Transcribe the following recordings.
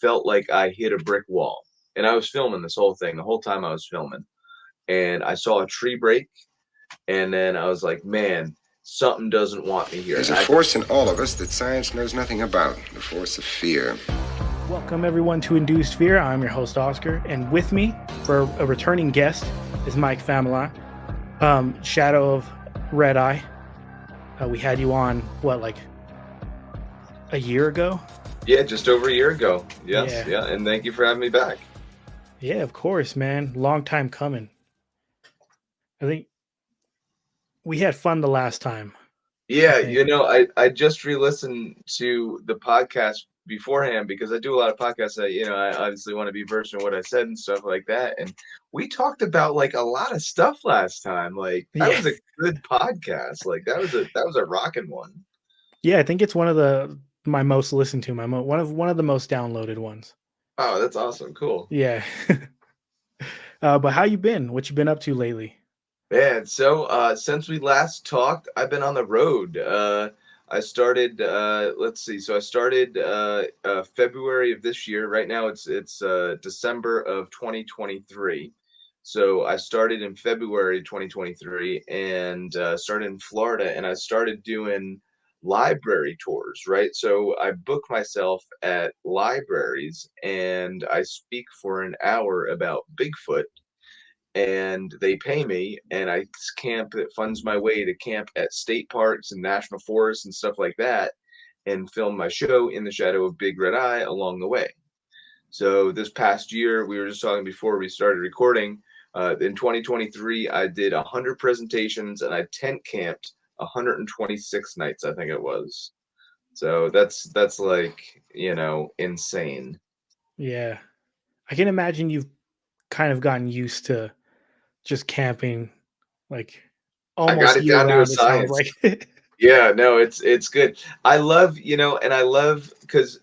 felt like I hit a brick wall. And I was filming this whole thing the whole time I was filming. And I saw a tree break, and then I was like, man, something doesn't want me here. There's a force in all of us that science knows nothing about, the force of fear. Welcome everyone to Induced Fear. I'm your host, Oscar, and with me for a returning guest is Mike Familant, Shadow of Red Eye. We had you on, like a year ago? Yeah, just over a year ago. Yes, yeah, and thank you for having me back. Yeah, of course, man. Long time coming. I think we had fun the last time. Yeah, I just re-listened to the podcast beforehand because I do a lot of podcasts. I obviously want to be versed in what I said and stuff like that. And we talked about like a lot of stuff last time. Like that was a good podcast. Like that was a rocking one. Yeah, I think it's one of my most listened to, one of the most downloaded ones. Oh, that's awesome. Cool. Yeah. But how you been? What you been up to lately? Man, so since we last talked, I've been on the road. I started I started February of this year. Right now it's December of 2023. So I started in February 2023 and started in Florida, and I started doing library tours, right? So I book myself at libraries and I speak for an hour about Bigfoot, and they pay me, and I camp. It funds my way to camp at state parks and national forests and stuff like that, and film my show in the shadow of Big Red Eye along the way. So this past year, we were just talking before we started recording, in 2023 I did 100 presentations and I tent camped 126 nights, I think it was. So that's like, insane. Yeah, I can imagine you've kind of gotten used to just camping, like I got almost it year down to a round. It sounds science. like. Yeah, no, it's good. I love, and I love because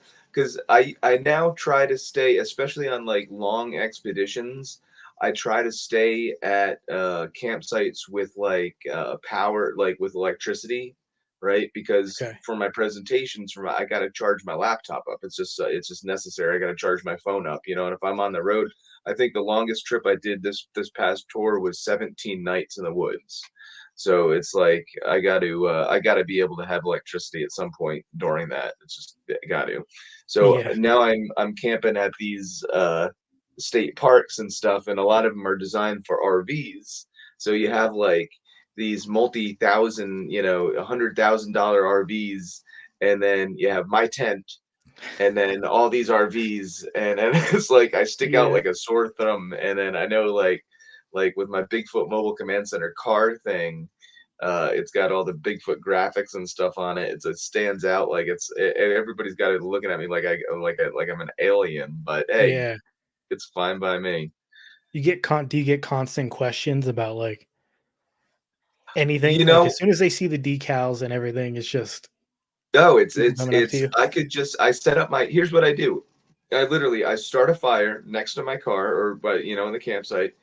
I now try to stay, especially on like long expeditions. I try to stay at campsites with like power, like with electricity, right? Because Okay. for my presentations, I got to charge my laptop up. It's just necessary. I got to charge my phone up, and if I'm on the road, I think the longest trip I did this past tour was 17 nights in the woods. So it's like I got to be able to have electricity at some point during that. It's just got to. So Yeah. now I'm camping at these state parks and stuff, and a lot of them are designed for RVs. So you have like these multi-thousand, $100,000 RVs, and then you have my tent, and then all these RVs, and it's like I stick out Yeah. like a sore thumb, and then I know like with my Bigfoot Mobile Command Center car thing, it's got all the Bigfoot graphics and stuff on it. It stands out like everybody's got it looking at me like I'm an alien, but hey, Yeah. it's fine by me. Do you get constant questions about like You anything? Like know, as soon as they see the decals and everything, it's just no, people coming up to you. I set up here's what I do. I start a fire next to my car or in the campsite,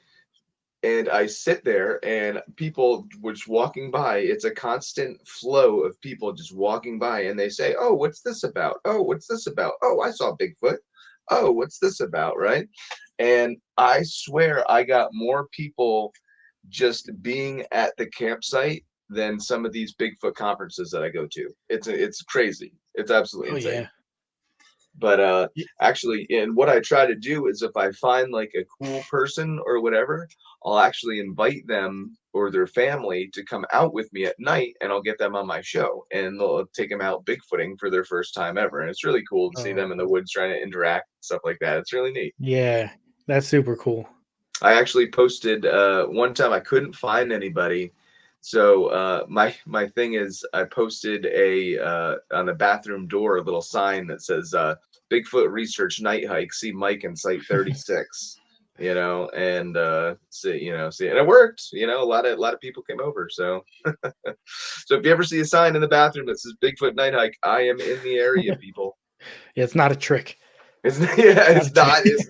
and I sit there and people just walking by. It's a constant flow of people just walking by, and they say, "Oh, what's this about? Oh, what's this about? Oh, I saw Bigfoot. Oh, what's this about?" Right? And I swear I got more people just being at the campsite than some of these Bigfoot conferences that I go to. It's crazy. It's absolutely Oh insane. yeah. But actually, and what I try to do is if I find like a cool person or whatever, I'll actually invite them or their family to come out with me at night, and I'll get them on my show, and they'll take them out Bigfooting for their first time ever. And it's really cool to see them in the woods trying to interact and stuff like that. It's really neat. Yeah, that's super cool. I actually posted one time I couldn't find anybody. So my thing is I posted on the bathroom door a little sign that says Bigfoot Research Night Hike. See Mike in Site 36. And see, and it worked. A lot of people came over. So so if you ever see a sign in the bathroom that says Bigfoot Night Hike, I am in the area, people. Yeah, it's not a trick. It's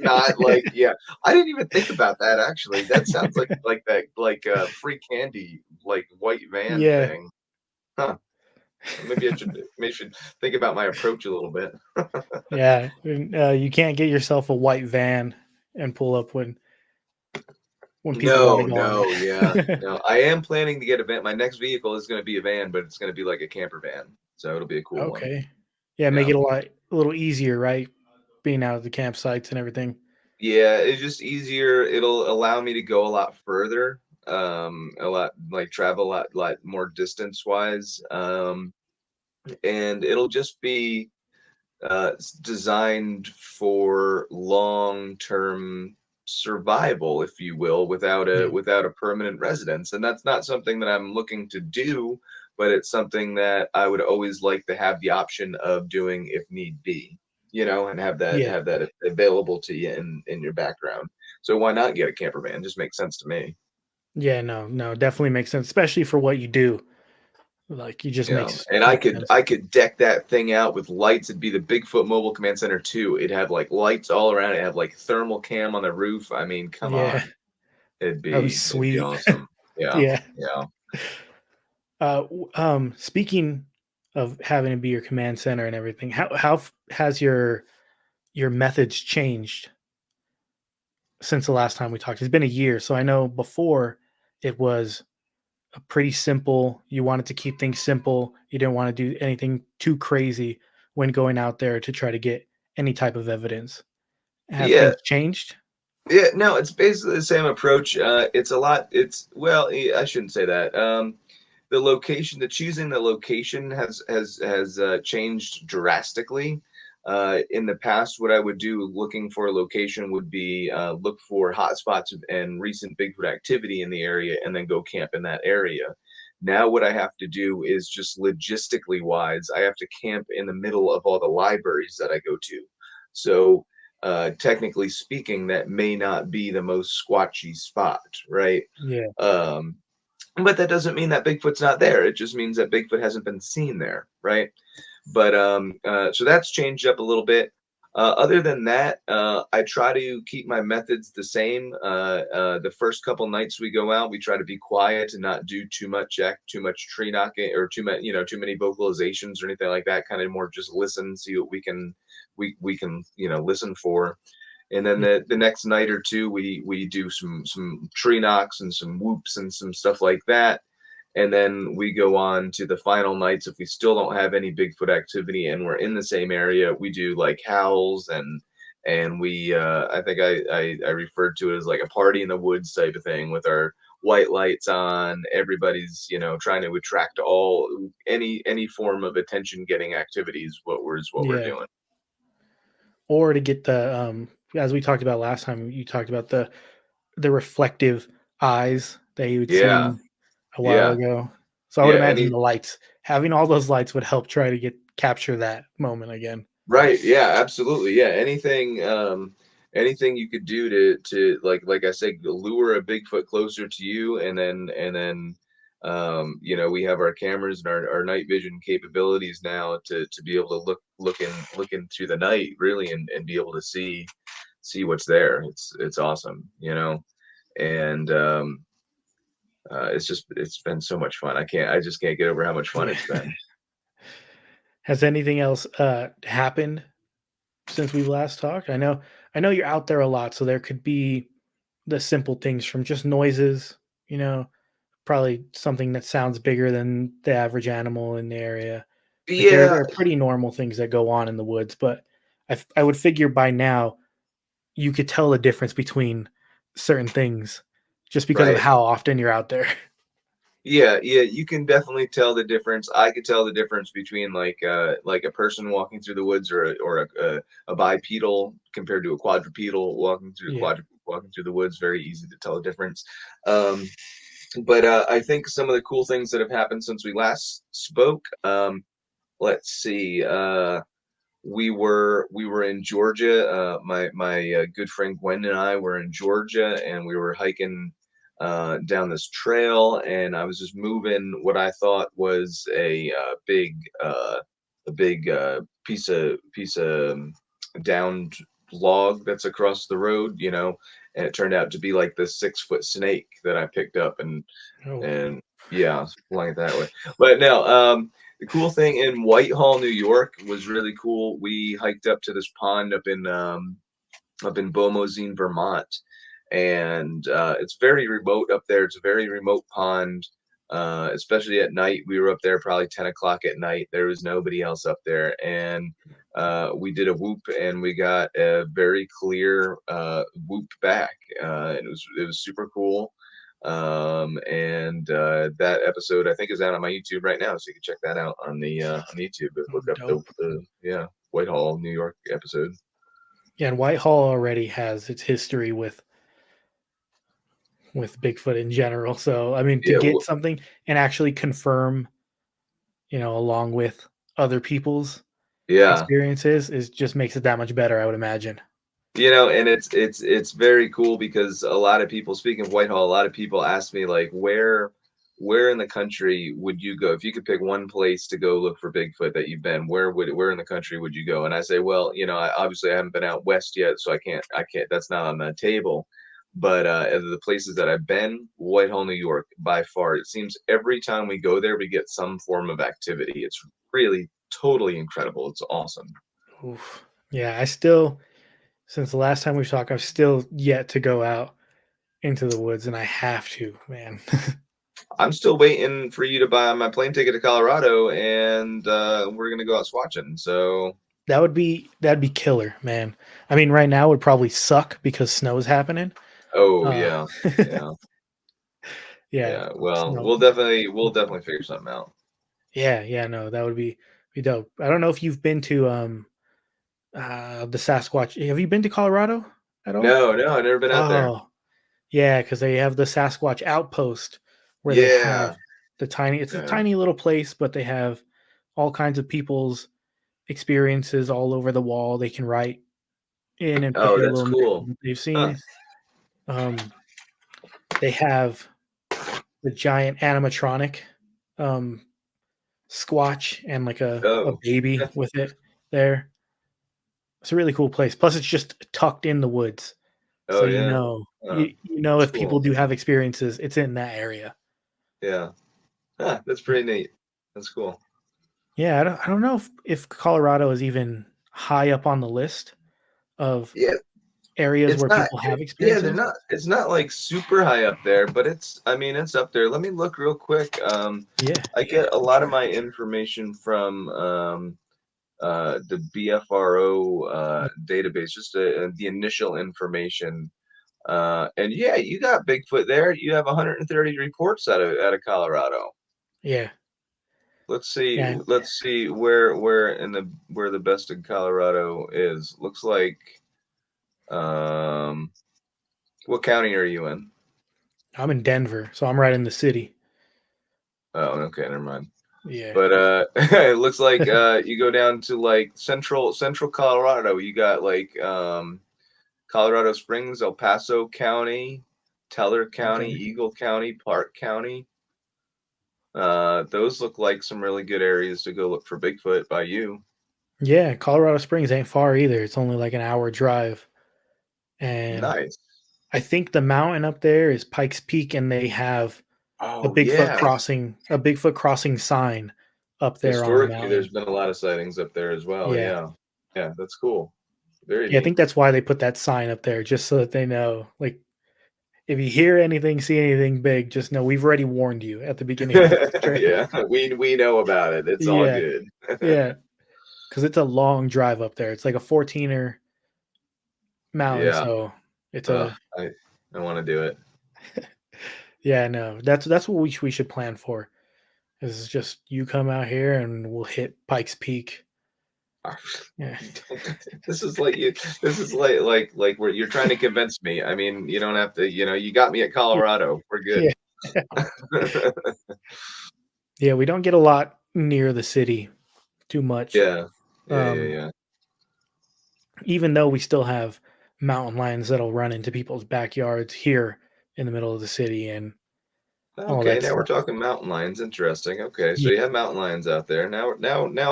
not like, yeah. I didn't even think about that actually. That sounds like that free candy like white van Yeah. thing. Huh. Maybe I should think about my approach a little bit. Yeah, you can't get yourself a white van and pull up when people want to No, go on no, yeah, there. no. I am planning to get a van. My next vehicle is gonna be a van, but it's gonna be like a camper van, so it'll be a cool one. Okay. Yeah, make Yeah. it a little easier, right? Being out of the campsites and everything. Yeah, it's just easier. It'll allow me to go a lot further, a lot like travel a lot more distance-wise, and it'll just be designed for long-term survival, if you will, Yeah. without a permanent residence. And that's not something that I'm looking to do, but it's something that I would always like to have the option of doing if need be, and Yeah. have that available to you in your background. So why not get a camper van? Just makes sense to me. Yeah, no, no, definitely makes sense, especially for what you do. Like, you just And makes sense. I could deck that thing out with lights. It'd be the Bigfoot Mobile Command Center 2. It'd have like lights all around. It'd have like thermal cam on the roof. I mean, come Yeah, on. that'd be It'd be sweet. awesome. Yeah. Yeah. Yeah. Speaking of having to be your command center and everything, has your methods changed since the last time we talked? It's been a year, so I know before it was a pretty simple. You wanted to keep things simple. You didn't want to do anything too crazy when going out there to try to get any type of evidence. Have Yeah. things changed? Yeah, no, it's basically the same approach. It's a lot. I shouldn't say that. The choosing the location has changed drastically. In the past, what I would do looking for a location would be look for hotspots and recent Bigfoot activity in the area, and then go camp in that area. Now, what I have to do is just logistically wise, I have to camp in the middle of all the libraries that I go to. So technically speaking, that may not be the most squatchy spot, right? Yeah, Um, but that doesn't mean that Bigfoot's not there. It just means that Bigfoot hasn't been seen there, right? But so that's changed up a little bit. Other than that, I try to keep my methods the same. The first couple nights we go out, we try to be quiet and not do too much tree knocking or too many vocalizations or anything like that. Kind of more just listen, see what we can listen for. And then yeah, the next night or two, we do some tree knocks and some whoops and some stuff like that. And then we go on to the final nights. If we still don't have any Bigfoot activity and we're in the same area, we do like howls and we I think I referred to it as like a party in the woods type of thing with our white lights on. Everybody's trying to attract all any form of attention getting activities. What we're yeah. doing. Or to get the as we talked about last time, you talked about the reflective eyes that you had Yeah, seen a while yeah, ago. So I would yeah. imagine Any the lights, having all those lights would help try to get capture that moment again. Right, yeah, absolutely, yeah, anything you could do to like I said, lure a Bigfoot closer to you, and then we have our cameras and our night vision capabilities now to be able to look in through the night really and be able to see what's there. It's awesome, and it's been so much fun. I just can't get over how much fun Yeah. it's been. Has anything else happened since we last talked? I know you're out there a lot, so there could be the simple things from just noises, you know, probably something that sounds bigger than the average animal in the area. Like Yeah, there are pretty normal things that go on in the woods, but I would figure by now you could tell the difference between certain things just because of right. how often you're out there. Yeah, yeah, you can definitely tell the difference. I could tell the difference between like a person walking through the woods or a bipedal compared to a quadrupedal Yeah. walking through the woods. Very easy to tell the difference. Um, but I think some of the cool things that have happened since we last spoke. Let's see. We were in Georgia. My good friend Gwen and I were in Georgia, and we were hiking down this trail, and I was just moving what I thought was a big piece of downed log that's across the road, and it turned out to be like this 6 foot snake that I picked up, Oh. and yeah, flung it that way. But no, The cool thing in Whitehall, New York was really cool. We hiked up to this pond up in Bomoseen, Vermont, and it's very remote up there. It's a very remote pond, especially at night. We were up there probably 10 o'clock at night. There was nobody else up there, and we did a whoop, and we got a very clear whoop back, and it was super cool. And that episode I think is out on my YouTube right now, so you can check that out on the YouTube. Oh, Look up dope. the yeah Whitehall, New York episode. Yeah, and Whitehall already has its history with Bigfoot in general. So I mean, to Yeah, get something and actually confirm, along with other people's yeah. experiences, is just makes it that much better, I would imagine. And it's very cool because a lot of people, speaking of Whitehall, a lot of people ask me like, where in the country would you go if you could pick one place to go look for Bigfoot that you've been? Where in the country would you go? And I say, well, obviously I haven't been out west yet, so I can't. That's not on the table. But of the places that I've been, Whitehall, New York, by far. It seems every time we go there, we get some form of activity. It's really totally incredible. It's awesome. Oof. Yeah, I still, since the last time we've talked, I've still yet to go out into the woods, and I have to, man. I'm still waiting for you to buy my plane ticket to Colorado, and we're gonna go out swatching. So, That'd be killer, man. I mean, right now would probably suck because snow is happening. oh Uh, yeah, yeah, yeah, yeah. Well, snow. we'll definitely figure something out. Yeah, yeah, no, that would be dope. I don't know if you've been to the Sasquatch. Have you been to Colorado at all? No, no, I've never been out there. Oh, yeah, because they have the Sasquatch outpost where they have Yeah, it's a yeah. tiny little place, but they have all kinds of people's experiences all over the wall. They can write in and put Oh, their that's little notes cool. of what they've Huh. seen. Um, they have the giant animatronic um, Squatch and like a Oh, baby with it there. It's a really cool place. Plus, it's just tucked in the woods, so oh yeah. you know That's if people cool. do have experiences, it's in that area. Yeah. Huh, that's pretty neat. That's cool. Yeah, I don't know if Colorado is even high up on the list of Yeah, areas it's where not. people have Yeah, they're experiences. not. It's not like super high up there, but it's. I mean, it's up there. Let me look real quick. Yeah, I get a for lot of sure. my information from the BFRO database, just the initial information. And yeah, you got Bigfoot there. You have 130 reports out of Colorado. Yeah, Let's see. yeah. Let's see where the best in Colorado is. Looks like um, what county are you in? I'm in Denver, so I'm right in the city. Oh, okay, never mind. Yeah. But it looks like you go down to like central Colorado. You got like Colorado Springs, El Paso County, Teller County, Okay. Eagle County, Park County. Those look like some really good areas to go look for Bigfoot by you. Yeah, Colorado Springs ain't far either. It's only like an hour drive. And Nice. I think the mountain up there is Pikes Peak and they have Oh yeah. A Bigfoot crossing sign up there on the Historically, there's mountain. been a lot of sightings up there as well. Yeah. Yeah. Yeah, that's cool. Very Yeah, I neat. think that's why they put that sign up there, just so that they know. Like, if you hear anything, see anything big, just know we've already warned you at the beginning of this trip. Yeah, we know about it. It's all Yeah, good. yeah, because it's a long drive up there. It's like a 14er mountain, Yeah. so it's a I want to do it. yeah. No, that's what we should plan for. Is just you come out here and we'll hit Pikes Peak. Yeah, This is like you. This is like where you're trying to convince me. I mean, you don't have to. You got me at Colorado. We're yeah, good. yeah. We don't get a lot near the city too much. Yeah. Yeah. Yeah. Um, Yeah. even though we still have mountain lions that'll run into people's backyards here in the middle of the city and all Okay, that now we're stuff. talking mountain lions. Interesting. Okay, so Yeah, you have mountain lions out there. Now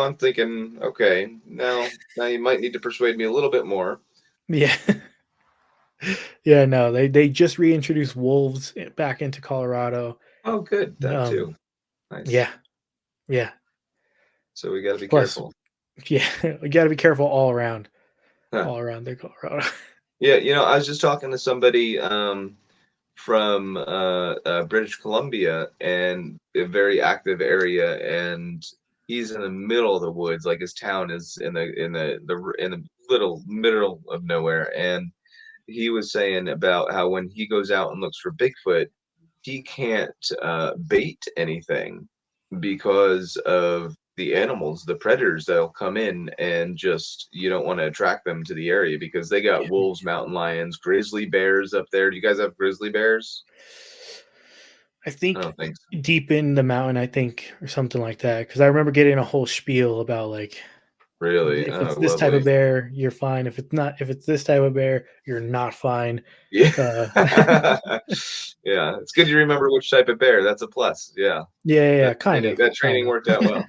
I'm thinking. Okay, now you might need to persuade me a little bit more. yeah, yeah. No, they just reintroduced wolves back into Colorado. Oh, good. That Um, too. Nice. yeah, yeah. So we got to be Plus, careful. yeah, you got to be careful all around, Huh. all around the Colorado. Yeah, I was just talking to somebody from British Columbia, and a very active area, and he's in the middle of the woods. Like his town is in the little middle of nowhere, and he was saying about how when he goes out and looks for Bigfoot, he can't bait anything because of the animals, the predators that'll come in, and just you don't want to attract them to the area because they got wolves, mountain lions, grizzly bears up there. Do you guys have grizzly bears? I I think don't think so. deep in the mountain, I think, or something like that. Because I remember getting a whole spiel about like, Really? if Oh, it's this type of lovely. bear, you're fine. If it's not, if it's this type of bear, you're not fine. Yeah. Uh, Yeah, it's good you remember which type of bear. That's a plus. Yeah. yeah, That kind training of, that kind training of. worked out well.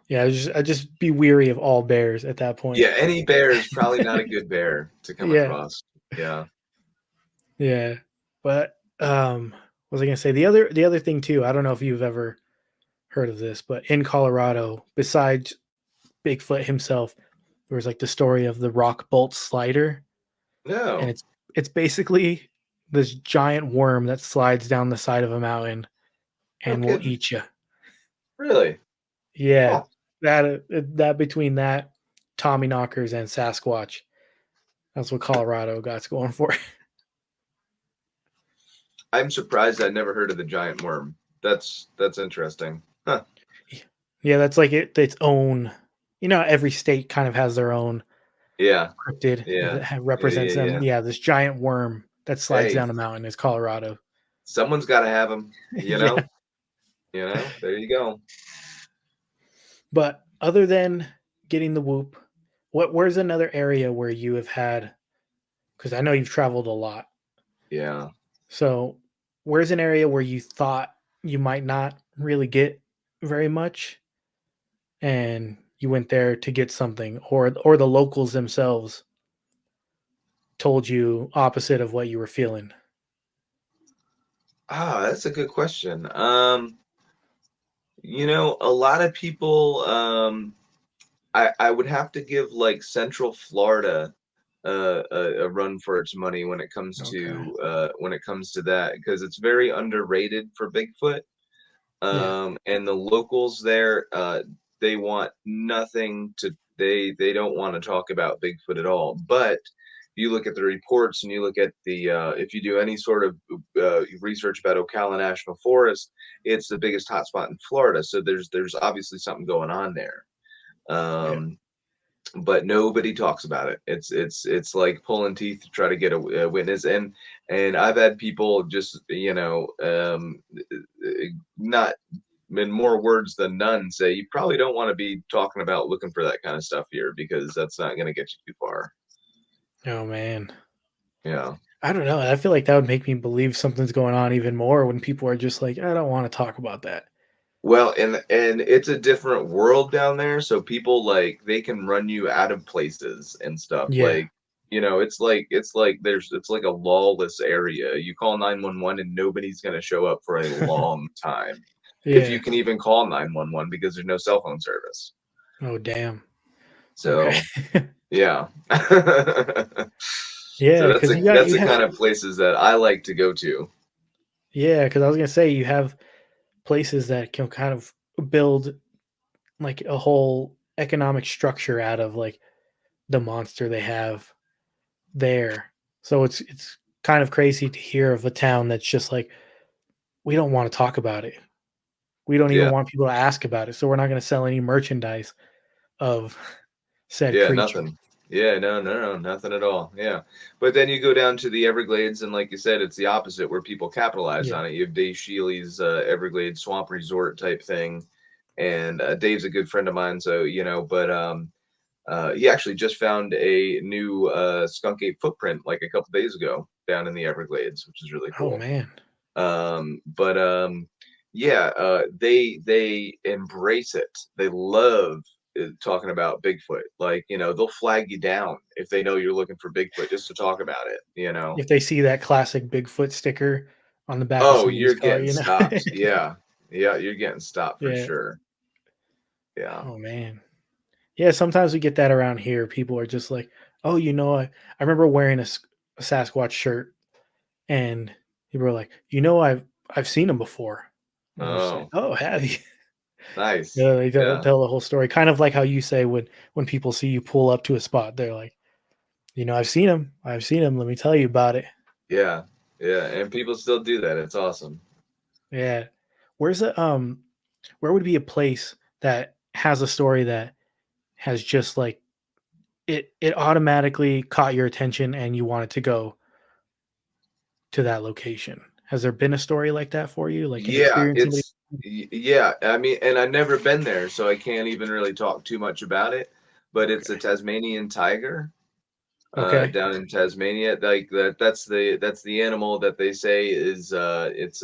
Yeah, I just be weary of all bears at that point. Yeah, any bear is probably not a good bear to come Yeah, across. Yeah. yeah. But what was I gonna say? The other thing too. I don't know if you've ever heard of this, but in Colorado, besides Bigfoot himself, there was like the story of the rock bolt slider, and No. it's basically this giant worm that slides down the side of a mountain No and will kidding. eat you. Really? Yeah, Huh. that between that, Tommy knockers and Sasquatch, that's what Colorado got's going for. I'm surprised I never heard of the giant worm. That's interesting. Huh. Yeah, that's like its own. Every state kind of has their own Yeah. cryptid Yeah. that Yeah, represents yeah, them. yeah. Yeah, this giant worm that slides Hey, down a mountain is Colorado. someone's got to have them, you Yeah, know? There you go. but other than getting the whoop, where's another area where you have had? Because I know you've traveled a lot. Yeah. So, where's an area where you thought you might not really get very much, and you went there to get something, or the locals themselves told you opposite of what you were feeling? That's a good question. A lot of people, I would have to give like Central Florida a run for its money Okay. when it comes to that, because it's very underrated for Bigfoot. Yeah. And the locals there, they want nothing to they don't want to talk about Bigfoot at all. But you look at the reports, and you look at the if you do any sort of research about Ocala National Forest, it's the biggest hotspot in Florida. So there's obviously something going on there. Yeah. Um, but nobody talks about it. It's like pulling teeth to try to get a witness. And I've had people just not in more words than none say you probably don't want to be talking about looking for that kind of stuff here, because that's not going to get you too far. Oh man. Yeah. I don't know. I feel like that would make me believe something's going on even more when people are just like, I don't want to talk about that. Well, and it's a different world down there, so people like they can run you out of places and stuff. Yeah. Like, it's like a lawless area. You call 911 and nobody's going to show up for a long time. If you Yeah. can even call 911, because there's no cell phone service. Oh damn. Okay. So, yeah. So Yeah, that's because a that's the kind of places that I like to go to. yeah, because I was gonna say you have places that can kind of build like a whole economic structure out of like the monster they have there. So it's kind of crazy to hear of a town that's just like, we don't want to talk about it. We don't even Yeah. want people to ask about it. So we're not going to sell any merchandise of said Yeah, creature. nothing. Yeah, no, no, no, nothing at all. Yeah. But then you go down to the Everglades, and like you said, it's the opposite, where people capitalize Yeah. on it. You have Dave Shealy's Everglades Swamp Resort type thing. And Dave's a good friend of mine, so but he actually just found a new skunk ape footprint like a couple days ago down in the Everglades, which is really Oh cool. man. But yeah, they embrace it. They love talking about Bigfoot. Like, they'll flag you down if they know you're looking for Bigfoot just to talk about it. If they see that classic Bigfoot sticker on the back of Oh, somebody's you're car, getting stopped. Yeah. Yeah, you're getting stopped for Yeah. sure. Yeah. Oh man. Yeah, sometimes we get that around here. People are just like, "Oh, I remember wearing a Sasquatch shirt, and people are like, I've seen him before." And I'm just like, Oh, "Oh, have you?" nice. Yeah, they Yeah. tell the whole story, kind of like how you say when people see you pull up to a spot, they're like, "I've seen him. I've seen him. Let me tell you about it." Yeah. Yeah. And people still do that. It's awesome. Yeah. Where's a where would be a place that has a story that has just like it automatically caught your attention and you wanted to go to that location? Has there been a story like that for you? Like an Yeah, experience somebody. yeah. I mean, and I've never been there, so I can't even really talk too much about it. But it's a Okay. Tasmanian tiger, Okay. down in Tasmania. Like that's the animal that they say is has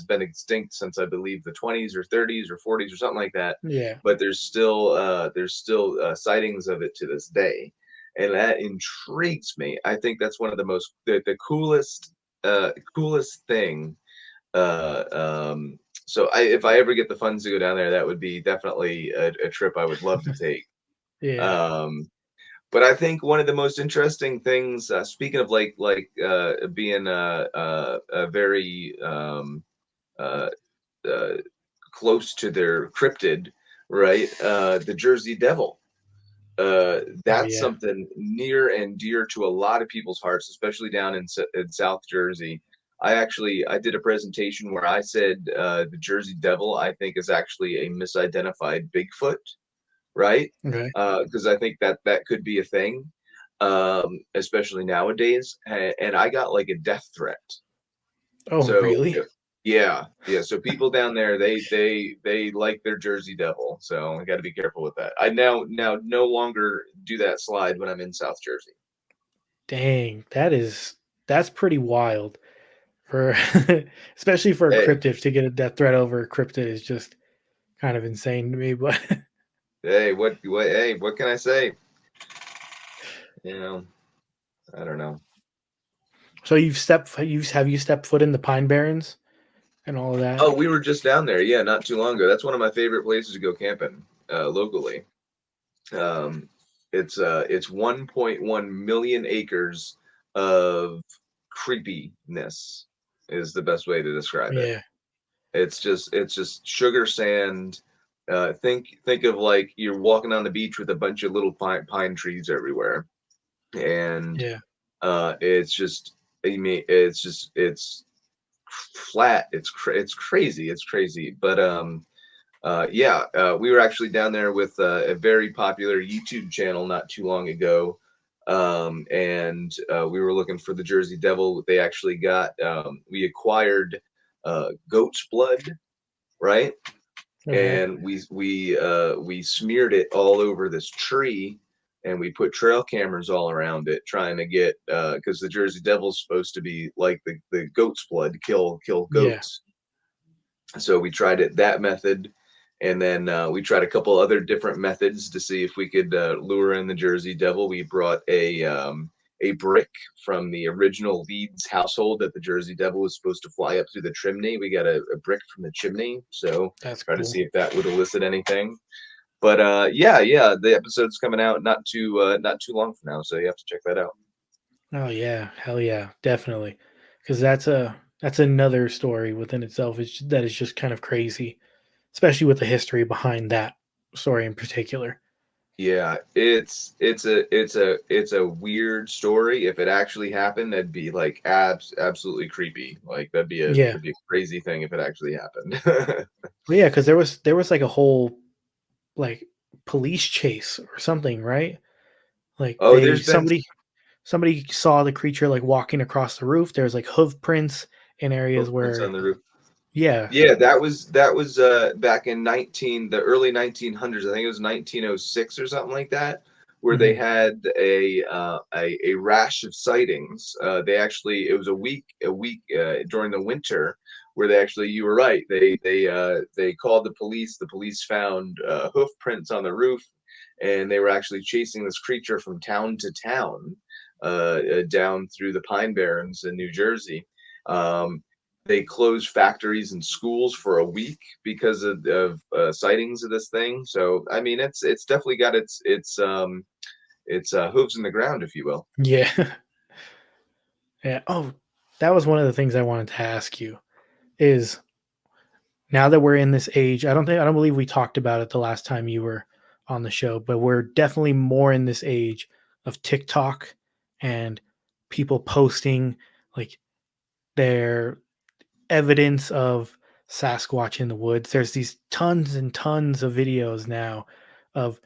been extinct since I believe the 20s or 30s or 40s or something like that. Yeah. But there's still sightings of it to this day, and that intrigues me. I think that's one of the coolest thing. Uh, um, so if I ever get the funds to go down there, that would be definitely a trip I would love to take. Yeah. Um, but I think one of the most interesting things, speaking of being a very uh, uh, close to their cryptid, right? The Jersey Devil. Oh That's yeah. something near and dear to a lot of people's hearts, especially down in South Jersey. I did a presentation where I said the Jersey Devil I think is actually a misidentified Bigfoot, right? Okay. Because I think that could be a thing, especially nowadays. And I got like a death threat. Oh So really? yeah, yeah. So people down there, they like their Jersey Devil. So I got to be careful with that. I now no longer do that slide when I'm in South Jersey. Dang, that's pretty wild for especially for a Hey, cryptid to get a death threat over a cryptid is just kind of insane to me. But hey, what can I say? You know, I don't know. so have you stepped foot in the Pine Barrens and all of that? Oh, we were just down there, yeah, not too long ago. That's one of my favorite places to go camping, locally. Um, it's 1.1 million acres of creepiness is the best way to describe it. Yeah. It's just sugar sand. Think of like you're walking on the beach with a bunch of little pine trees everywhere, and Yeah. it's just I mean it's flat. It's crazy. It's crazy. But yeah, we were actually down there with a very popular YouTube channel not too long ago, and we were looking for the Jersey Devil. They actually we acquired goat's blood, right? Okay. And we smeared it all over this tree, and we put trail cameras all around it, trying to get because the Jersey Devil's supposed to be like the goat's blood, kill Yeah. goats. So we tried that method, and then we tried a couple other different methods to see if we could lure in the Jersey Devil. We brought a brick from the original Leeds household that the Jersey Devil was supposed to fly up through the chimney. We got a brick from the chimney, so That's try to cool. see if that would elicit anything. But yeah, the episode's coming out not too long from now, so you have to check that out. Oh yeah, hell yeah, definitely. Because that's another story within itself. That is just kind of crazy, especially with the history behind that story in particular. Yeah, it's a weird story. If it actually happened, that'd be like absolutely creepy. Like Yeah, that'd be a crazy thing if it actually happened. well, yeah, because there was like a whole like police chase or something, right? Like Oh, they there's been somebody saw the creature like walking across the roof. There's like hoof prints in areas footprints on where, the roof. yeah, Yeah, that was back in the early 1900s. I think it was 1906 or something like that, where they hmm had a rash of sightings. They actually it was a week during the winter where they actually you were right. They called the police. The police found hoof prints on the roof, and they were actually chasing this creature from town to town, down through the Pine Barrens in New Jersey. Um, they closed factories and schools for a week because of sightings of this thing. So I mean, it's definitely got its hooves in the ground, if you will. Yeah. Yeah. Oh, that was one of the things I wanted to ask you is now that we're in this age, I don't believe we talked about it the last time you were on the show, but we're definitely more in this age of TikTok and people posting like their evidence of Sasquatch in the woods. There's these tons and tons of videos now of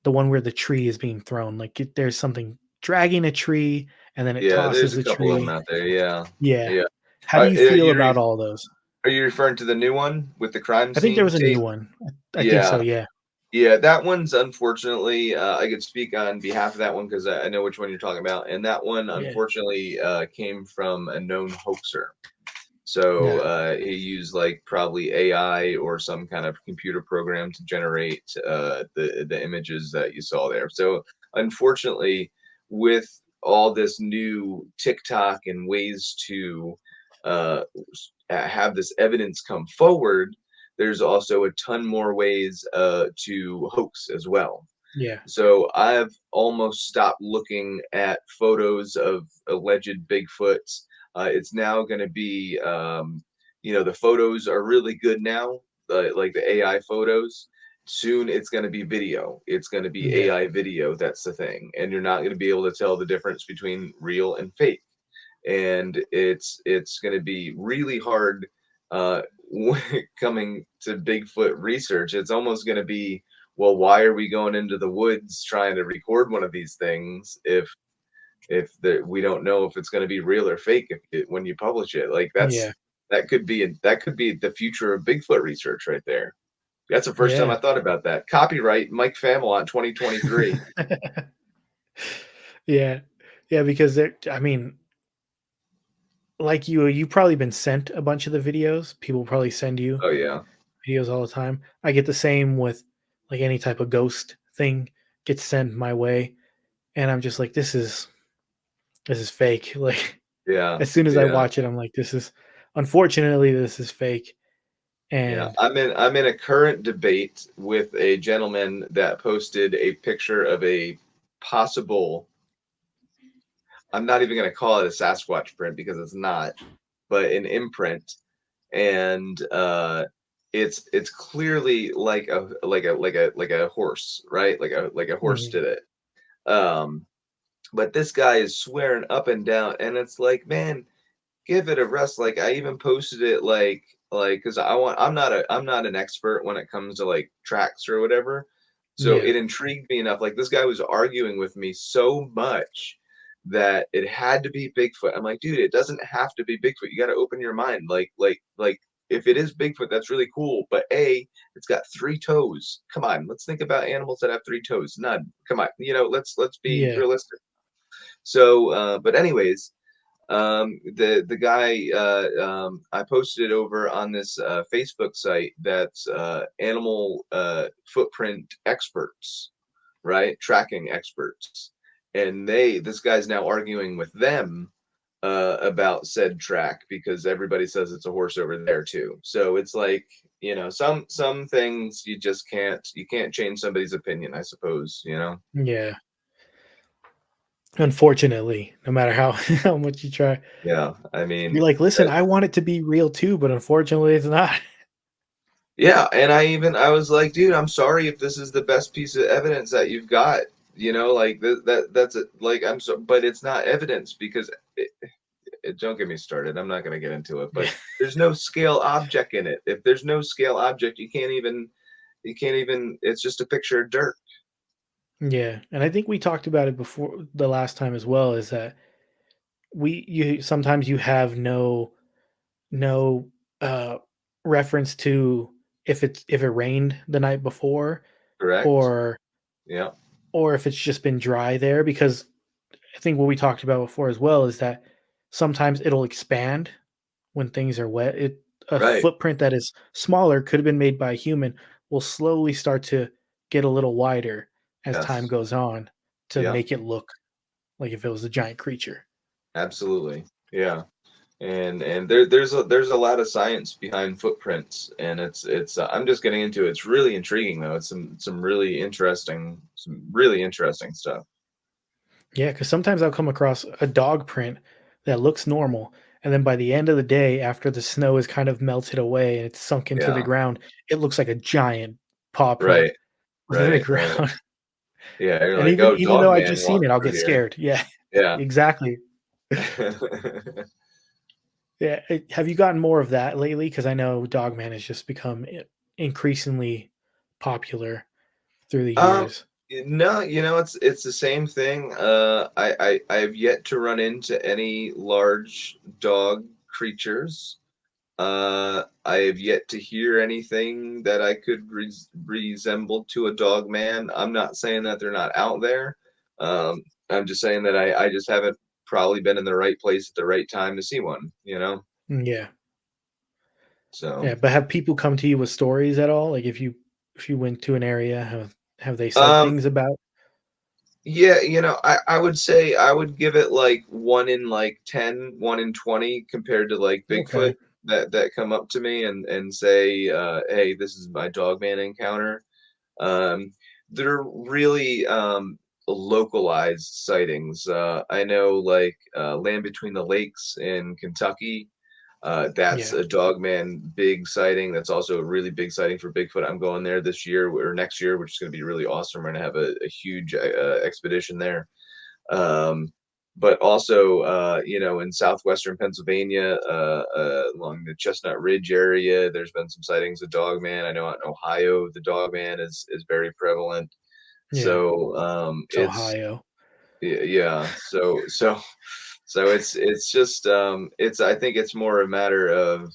the one where the tree is being thrown. Like there's something dragging a tree and then it Yeah, there's tosses a the couple of them tree. out there. Yeah, Yeah. yeah. How do you feel You about all those? are you referring to the new one with the crime I think there scene was a tape? new one. I think so. Yeah, Yeah. yeah. That one's unfortunately. I could speak on behalf of that one because I know which one you're talking about, and that one Yeah. unfortunately came from a known hoaxer. So Yeah. he used like probably AI or some kind of computer program to generate the images that you saw there. So unfortunately, with all this new TikTok and ways to uh, have this evidence come forward, there's also a ton more ways to hoax as well. Yeah. So I've almost stopped looking at photos of alleged Bigfoots. It's now going to be, the photos are really good now, like the AI photos. Soon it's going to be video. It's going to be Yeah. AI video. That's the thing. And you're not going to be able to tell the difference between real and fake. And it's going to be really hard uh, coming to Bigfoot research. It's almost going to be, well, why are we going into the woods trying to record one of these things we don't know if it's going to be real or fake when you publish it? Like Yeah. that could be the future of Bigfoot research right there. That's the first time Yeah. I thought about that. Copyright Mike Familant 2023. Yeah. Yeah. Because I mean, like you probably been sent a bunch of the videos. People probably send you Oh yeah, videos all the time. I get the same with like any type of ghost thing gets sent my way, and I'm just like, this is fake. Like yeah, as soon as I yeah. watch it, I'm like, this is unfortunately this is fake. Yeah, And I'm in a current debate with a gentleman that posted a picture of a possible. I'm not even going to call it a Sasquatch print because it's not, but an imprint, and it's clearly like a horse, right? Like a horse mhm, did it. Um, but this guy is swearing up and down, and it's like, man, give it a rest. Like I even posted it because I'm not an expert when it comes to like tracks or whatever. So yeah, it intrigued me enough. Like this guy was arguing with me so much that it had to be Bigfoot. I'm like, dude, it doesn't have to be Bigfoot. You got to open your mind. Like if it is Bigfoot, that's really cool. But it's got three toes. Come on, let's think about animals that have three toes. None. Come on, let's be yeah, realistic. So, but anyways, the guy I posted it over on this Facebook site that's animal footprint experts, right? Tracking experts, and this guy's now arguing with them about said track because everybody says it's a horse over there too. So it's like some things you can't change somebody's opinion, I suppose. yeah. Unfortunately, no matter how how much you try, Yeah, I you're mean. like, listen, I want it to be real too, but unfortunately, it's not. Yeah, and I was like, dude, I'm sorry if this is the best piece of evidence that you've got. Like that's it. Like I'm so, but it's not evidence because don't get me started. I'm not going to get into it, Yeah, but there's no scale object in it. If there's no scale object, you can't even. It's just a picture of dirt. yeah, and I think we talked about it before the last time as well. Is that you sometimes you have no uh reference to if it rained the night before Correct? or Yeah. if it's just been dry there because I think what we talked about before as well is that sometimes it'll expand when things are wet. A Right. footprint that is smaller could have been made by a human will slowly start to get a little wider as time Yes. goes on to Yeah. make it look like if it was a giant creature. Absolutely. Yeah. And there's a lot of science behind footprints, and it's I'm just getting into it. It's really intriguing though. It's some really interesting stuff. Yeah, because sometimes I'll come across a dog print that looks normal, and then by the end of the day, after the snow is kind of melted away and it's sunk into the Yeah. ground, it looks like a giant paw print Right. within the Right. ground. Yeah, you're And like, even oh, even though dog I man just seen walked it, I'll through get here. scared. Yeah, Yeah. exactly. Yeah, have you gotten more of that lately? Because I know Dogman has just become increasingly popular through the Um, years. no, it's the same thing. I have yet to run into any large dog creatures. I have yet to hear anything that I could resemble to a dog man. I'm not saying that they're not out there. I'm just saying that I just haven't probably been in the right place at the right time to see one, you know? Yeah, So, yeah. But have people come to you with stories at all? Like if you went to an area, have they said um, things about? yeah, I would say I would give it like 1 in like 10, 1 in 20 compared to like Okay. Bigfoot that come up to me and say, hey, this is my dog man encounter. Um, they're really localized sightings. I know, like Land Between the Lakes in Kentucky. That's Yeah. a dogman big sighting. That's also a really big sighting for Bigfoot. I'm going there this year or next year, which is going to be really awesome. We're going to have a huge expedition there. Um, but also, in southwestern Pennsylvania, along the Chestnut Ridge area, there's been some sightings of dogman. I know out in Ohio, the dogman is very prevalent. Yeah. So It's Ohio. yeah. So it's just it's I think it's more a matter of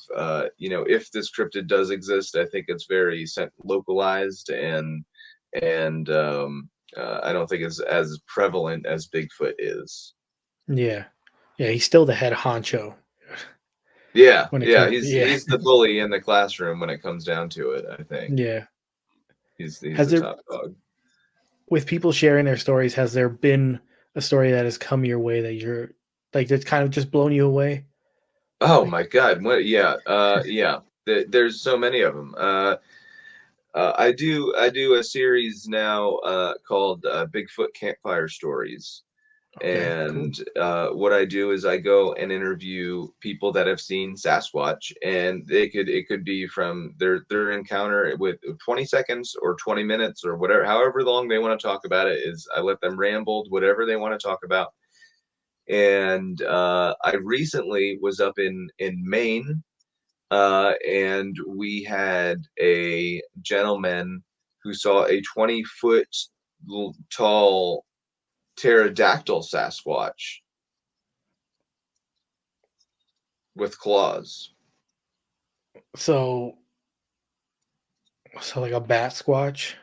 if this cryptid does exist, I think it's very localized and I don't think it's as prevalent as Bigfoot is. Yeah. Yeah. He's still the head honcho Yeah, when it yeah, comes. he's Yeah. he's the bully in the classroom when it comes down to it, I think. Yeah. He's Has the there top dog. with people sharing their stories, has there been a story that has come your way that you're like that's kind of just blown you away? Oh Like, my God, what yeah. There's so many of them. I do a series now called Bigfoot Campfire Stories, okay, cool. and what I do is I go and interview people that have seen Sasquatch, and it could be from their encounter with 20 seconds or 20 minutes or whatever, however long they want to talk about it. Is I let them ramble whatever they want to talk about. And I recently was up in Maine, and we had a gentleman who saw a 20-foot tall pterodactyl Sasquatch with claws. So so like a bat squatch,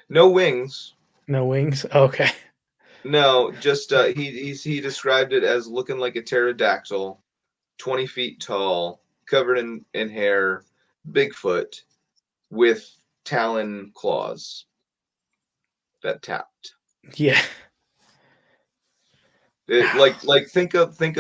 No wings. no wings. Okay. No, just he described it as looking like a pterodactyl, 20 feet tall, covered in hair, Bigfoot with talon claws that tapped. Yeah. It, like think of the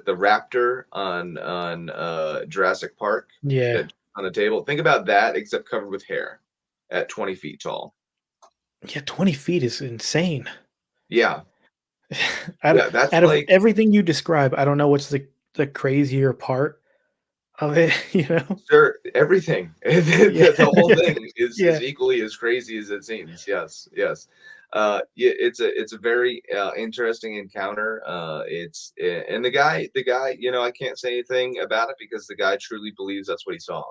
raptor on Jurassic Park Yeah. that on a table. Think about that except covered with hair at 20 feet tall. Yeah, 20 feet is insane. Yeah, Out of yeah, that's out of like everything you describe, I don't know what's the crazier part of it, you know? sure everything. Yeah. The whole thing is Yeah. equally as crazy as it seems. Yes, yes. Yeah, it's a very interesting encounter. And the guy, I can't say anything about it because the guy truly believes that's what he saw,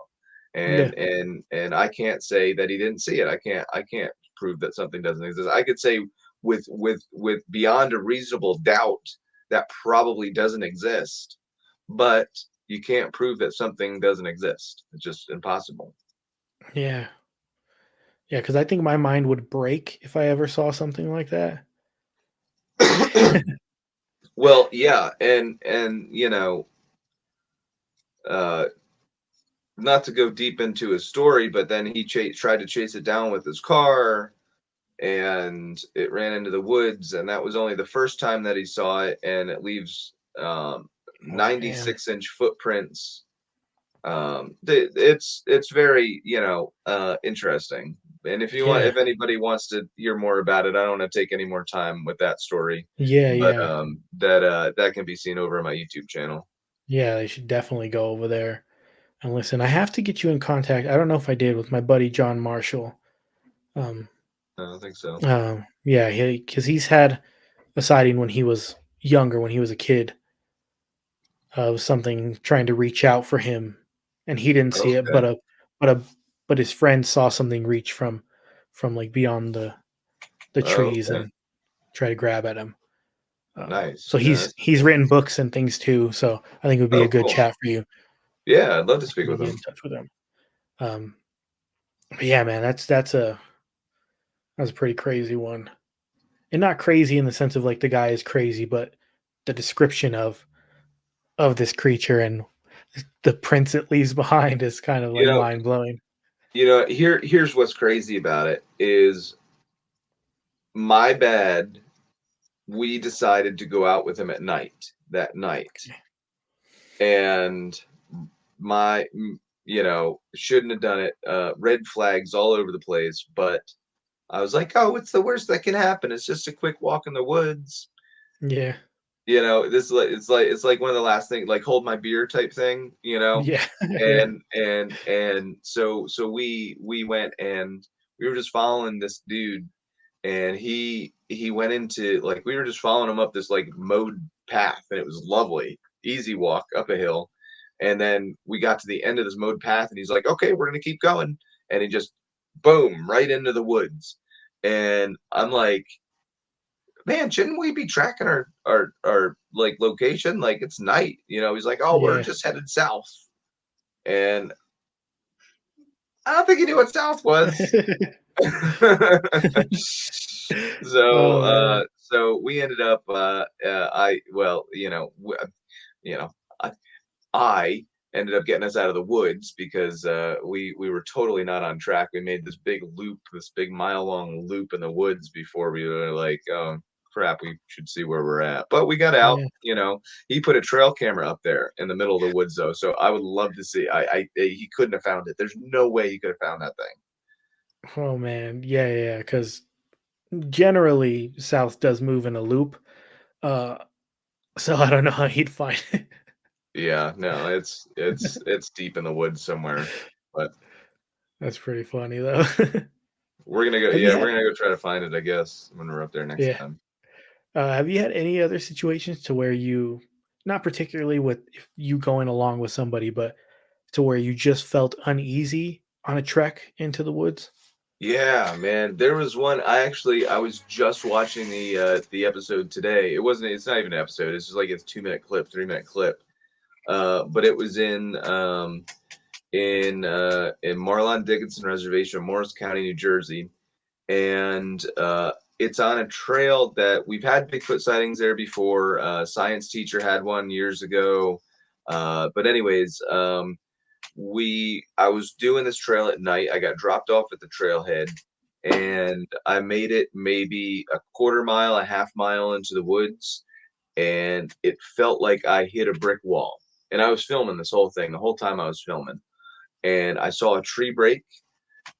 Yeah. and I can't say that he didn't see it. I can't prove that something doesn't exist. I could say with beyond a reasonable doubt that probably doesn't exist, but you can't prove that something doesn't exist. It's just impossible. Yeah. Yeah, because I think my mind would break if I ever saw something like that. Well, yeah, and uh, not to go deep into his story, but then he tried to chase it down with his car, and it ran into the woods, and that was only the first time that he saw it, and it leaves Oh man. 96-inch footprints. It's very, interesting. And Yeah. if anybody wants to hear more about it, I don't want to take any more time with that story, Yeah, but yeah. that can be seen over on my YouTube channel. Yeah, they should definitely go over there and listen. I have to get you in contact. I don't know if I did with my buddy John Marshall. Um, I don't think so. yeah, because he's had a sighting when he was younger, when he was a kid, of something trying to reach out for him, and he didn't see it, Okay. but a but his friend saw something reach from like beyond the trees Okay. and try to grab at him. Nice. So Yeah, he's written books and things too. So I think it would be a oh, good cool. chat for you Yeah, I'd love to speak to with get him. in touch with him. Um, but yeah, man, that's a pretty crazy one, and not crazy in the sense of like the guy is crazy, but the description of this creature and the prints it leaves behind is kind of You like know, mind blowing. here's what's crazy about it is my bad. We decided to go out with him at night that night, and shouldn't have done it. Red flags all over the place, but I was like, oh, what's the worst that can happen? It's just a quick walk in the woods. Yeah, This is like it's like one of the last things, like hold my beer type thing, yeah, yeah, and so we went, and we were just following this dude, and he went into, like, we were just following him up this like mowed path, and it was lovely, easy walk up a hill, and then we got to the end of this mowed path, and he's like, okay, we're gonna keep going, and he just boom right into the woods, and I'm like, man, shouldn't we be tracking our like location? Like, it's night, He's like, oh, we're yeah. just headed south, and I don't think he knew what south was. So, Oh man, we ended up, I well, you know, I, I ended up getting us out of the woods because we were totally not on track. We made this big loop, this big mile-long loop in the woods before we were like, oh crap, we should see where we're at. But we got out. yeah. He put a trail camera up there in the middle of the woods though, so I would love to see. He couldn't have found it. There's no way he could have found that thing. Oh man, yeah, yeah. Because generally, South does move in a loop. Uh, so I don't know how he'd find it. Yeah, no, it's deep in the woods somewhere, but That's pretty funny though. we're gonna go. Have you Yeah, had we're gonna go try to find it, I guess, when we're up there next yeah. time. Have you had any other situations to where you, not particularly with you going along with somebody, but to where you just felt uneasy on a trek into the woods? Yeah, man. There was one. I was just watching the episode today. It's not even an episode. It's just like it's 2 minute clip, 3 minute clip. But it was in Marlon Dickinson Reservation, Morris County, New Jersey, and it's on a trail that we've had Bigfoot sightings there before. Science teacher had one years ago. But anyways, I was doing this trail at night. I got dropped off at the trailhead, and I made it maybe a quarter mile, a half mile into the woods, and it felt like I hit a brick wall. And I was filming this whole thing the whole time I was filming, and I saw a tree break,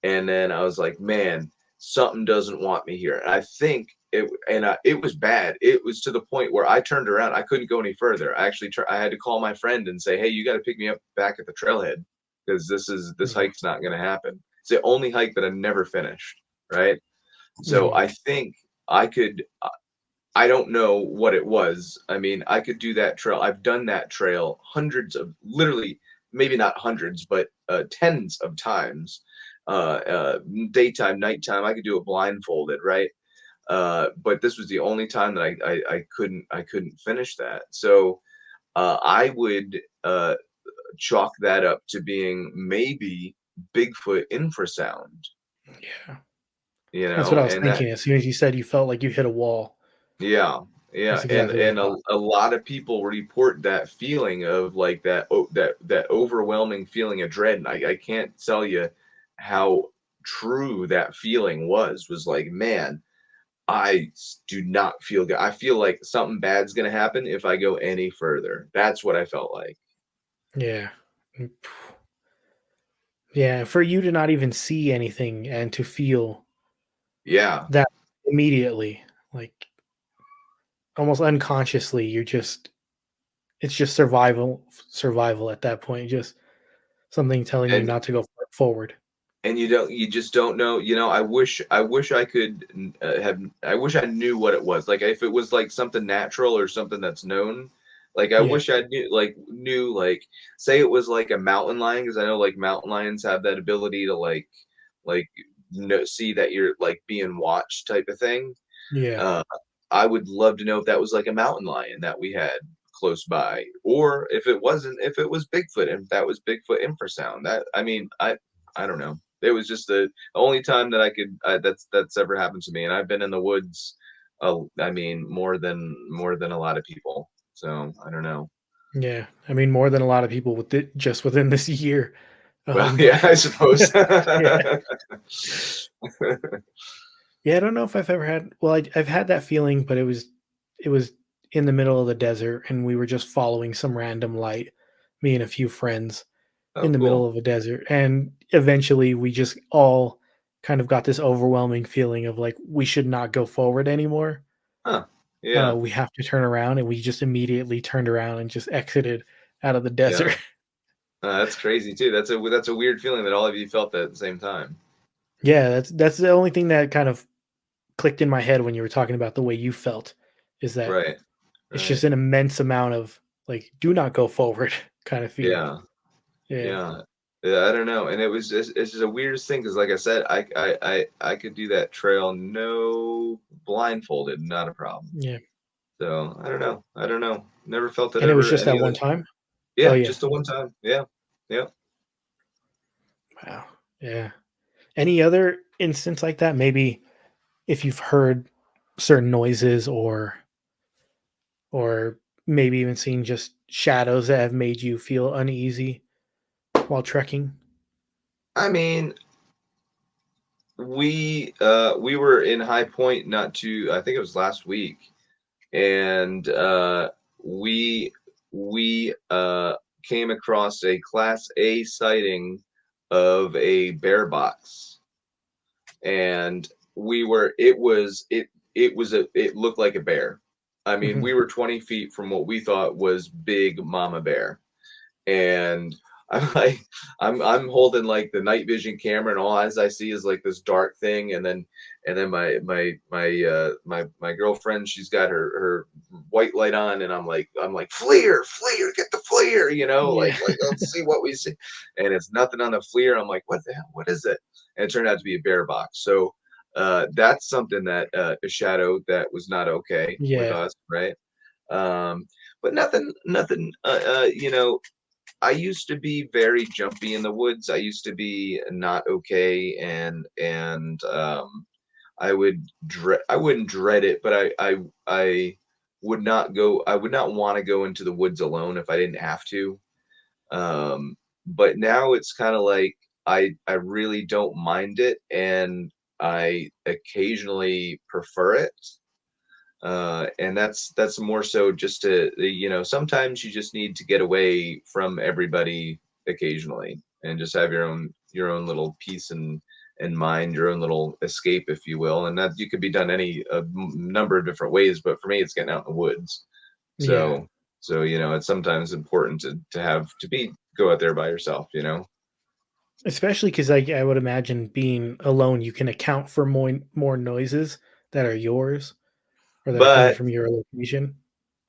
and then I was like, man, something doesn't want me here. And I think it was bad. It was to the point where I turned around. I couldn't go any further. I had to call my friend and say, hey, you got to pick me up back at the trailhead because this Mhm, hike's not going to happen. It's the only hike that I never finished. Right. So mhm. I think I could. I don't know what it was. I mean, I could do that trail. I've done that trail hundreds of, literally, maybe not hundreds, but tens of times. Daytime, nighttime, I could do it blindfolded, right? But this was the only time that I couldn't finish that. So I would chalk that up to being maybe Bigfoot infrasound, Yeah, that's what I was and that. thinking. As soon as you said you felt like you hit a wall, Yeah, yeah, that's and exactly what I and a, thought. a lot of people report that feeling of like that overwhelming feeling of dread. And I can't tell you how. true that feeling was like, man, do not feel good. I feel like something bad's gonna happen if I go any further. That's what I felt like. Yeah. Mm, yeah, for you to not even see anything and to feel Yeah. that immediately, like almost unconsciously, it's just survival at that point, just something telling you And not to go forward. you just don't know, I wish I could have, I wish I knew what it was. Like if it was like something natural or something that's known, like I Yeah, wish I knew like, say it was like a mountain lion, because I know like mountain lions have that ability to like see that you're like being watched type of thing. yeah, Uh, I would love to know if that was like a mountain lion that we had close by, or if it wasn't, if it was Bigfoot, and if that was Bigfoot infrasound. That I mean, I don't know. It was just the only time that I could that's ever happened to me, and I've been in the woods. I mean, more than a lot of people. So I don't know. yeah. I mean, more than a lot of people with it just within this year. Well, yeah, But I suppose. yeah, yeah. I don't know if I've ever had. Well, I've had that feeling, but it was in the middle of the desert, and we were just following some random light. Me and a few friends Oh, in the middle cool. of a desert, and eventually we just all kind of got this overwhelming feeling of like we should not go forward anymore. Huh. Yeah. We have to turn around, and we just immediately turned around and just exited out of the Yeah. desert. That's crazy too. That's a weird feeling that all of you felt that at the same time. Yeah, that's the only thing that kind of clicked in my head when you were talking about the way you felt, is that Right. it's just Right. an immense amount of like, do not go forward kind of feeling. Yeah. Yeah, Yeah. Yeah, I don't know, and it's just the weirdest thing because, like I said, I could do that trail no blindfolded, not a problem. yeah, So I don't know. Never felt it and it was ever just any that other. one time. Oh Yeah, yeah, just the one time. Yeah, yeah. wow, yeah. Any other instance like that? Maybe if you've heard certain noises, or maybe even seen just shadows that have made you feel uneasy while trekking. I mean, we were in High Point not too. I think it was last week, and we we came across a Class A sighting of a bear box, and we were it looked like a bear. I mean, Mhm. we were 20 feet from what we thought was big mama bear, and I'm like, I'm holding like the night vision camera, and all eyes I see is like this dark thing, and then my girlfriend, she's got her white light on, and I'm like FLIR, FLIR, get the FLIR, Yeah, like let's see what we see, and it's nothing on the FLIR. I'm like, what the hell, what is it? And it turned out to be a bear box. So that's something that a shadow that was not okay with yeah, us, right? Um, but nothing. I used to be very jumpy in the woods. I used to be not okay, and I wouldn't dread it, but I would not go. I would not want to go into the woods alone if I didn't have to. But now it's kind of like I really don't mind it, and I occasionally prefer it. And that's more so just to, sometimes you just need to get away from everybody occasionally and just have your own little peace and mind, your own little escape, if you will. And that you could be done any number of different ways, but for me it's getting out in the woods. yeah. So it's sometimes important to have to be go out there by yourself. Especially because I would imagine being alone, you can account for more noises that are yours or that are coming But from your location.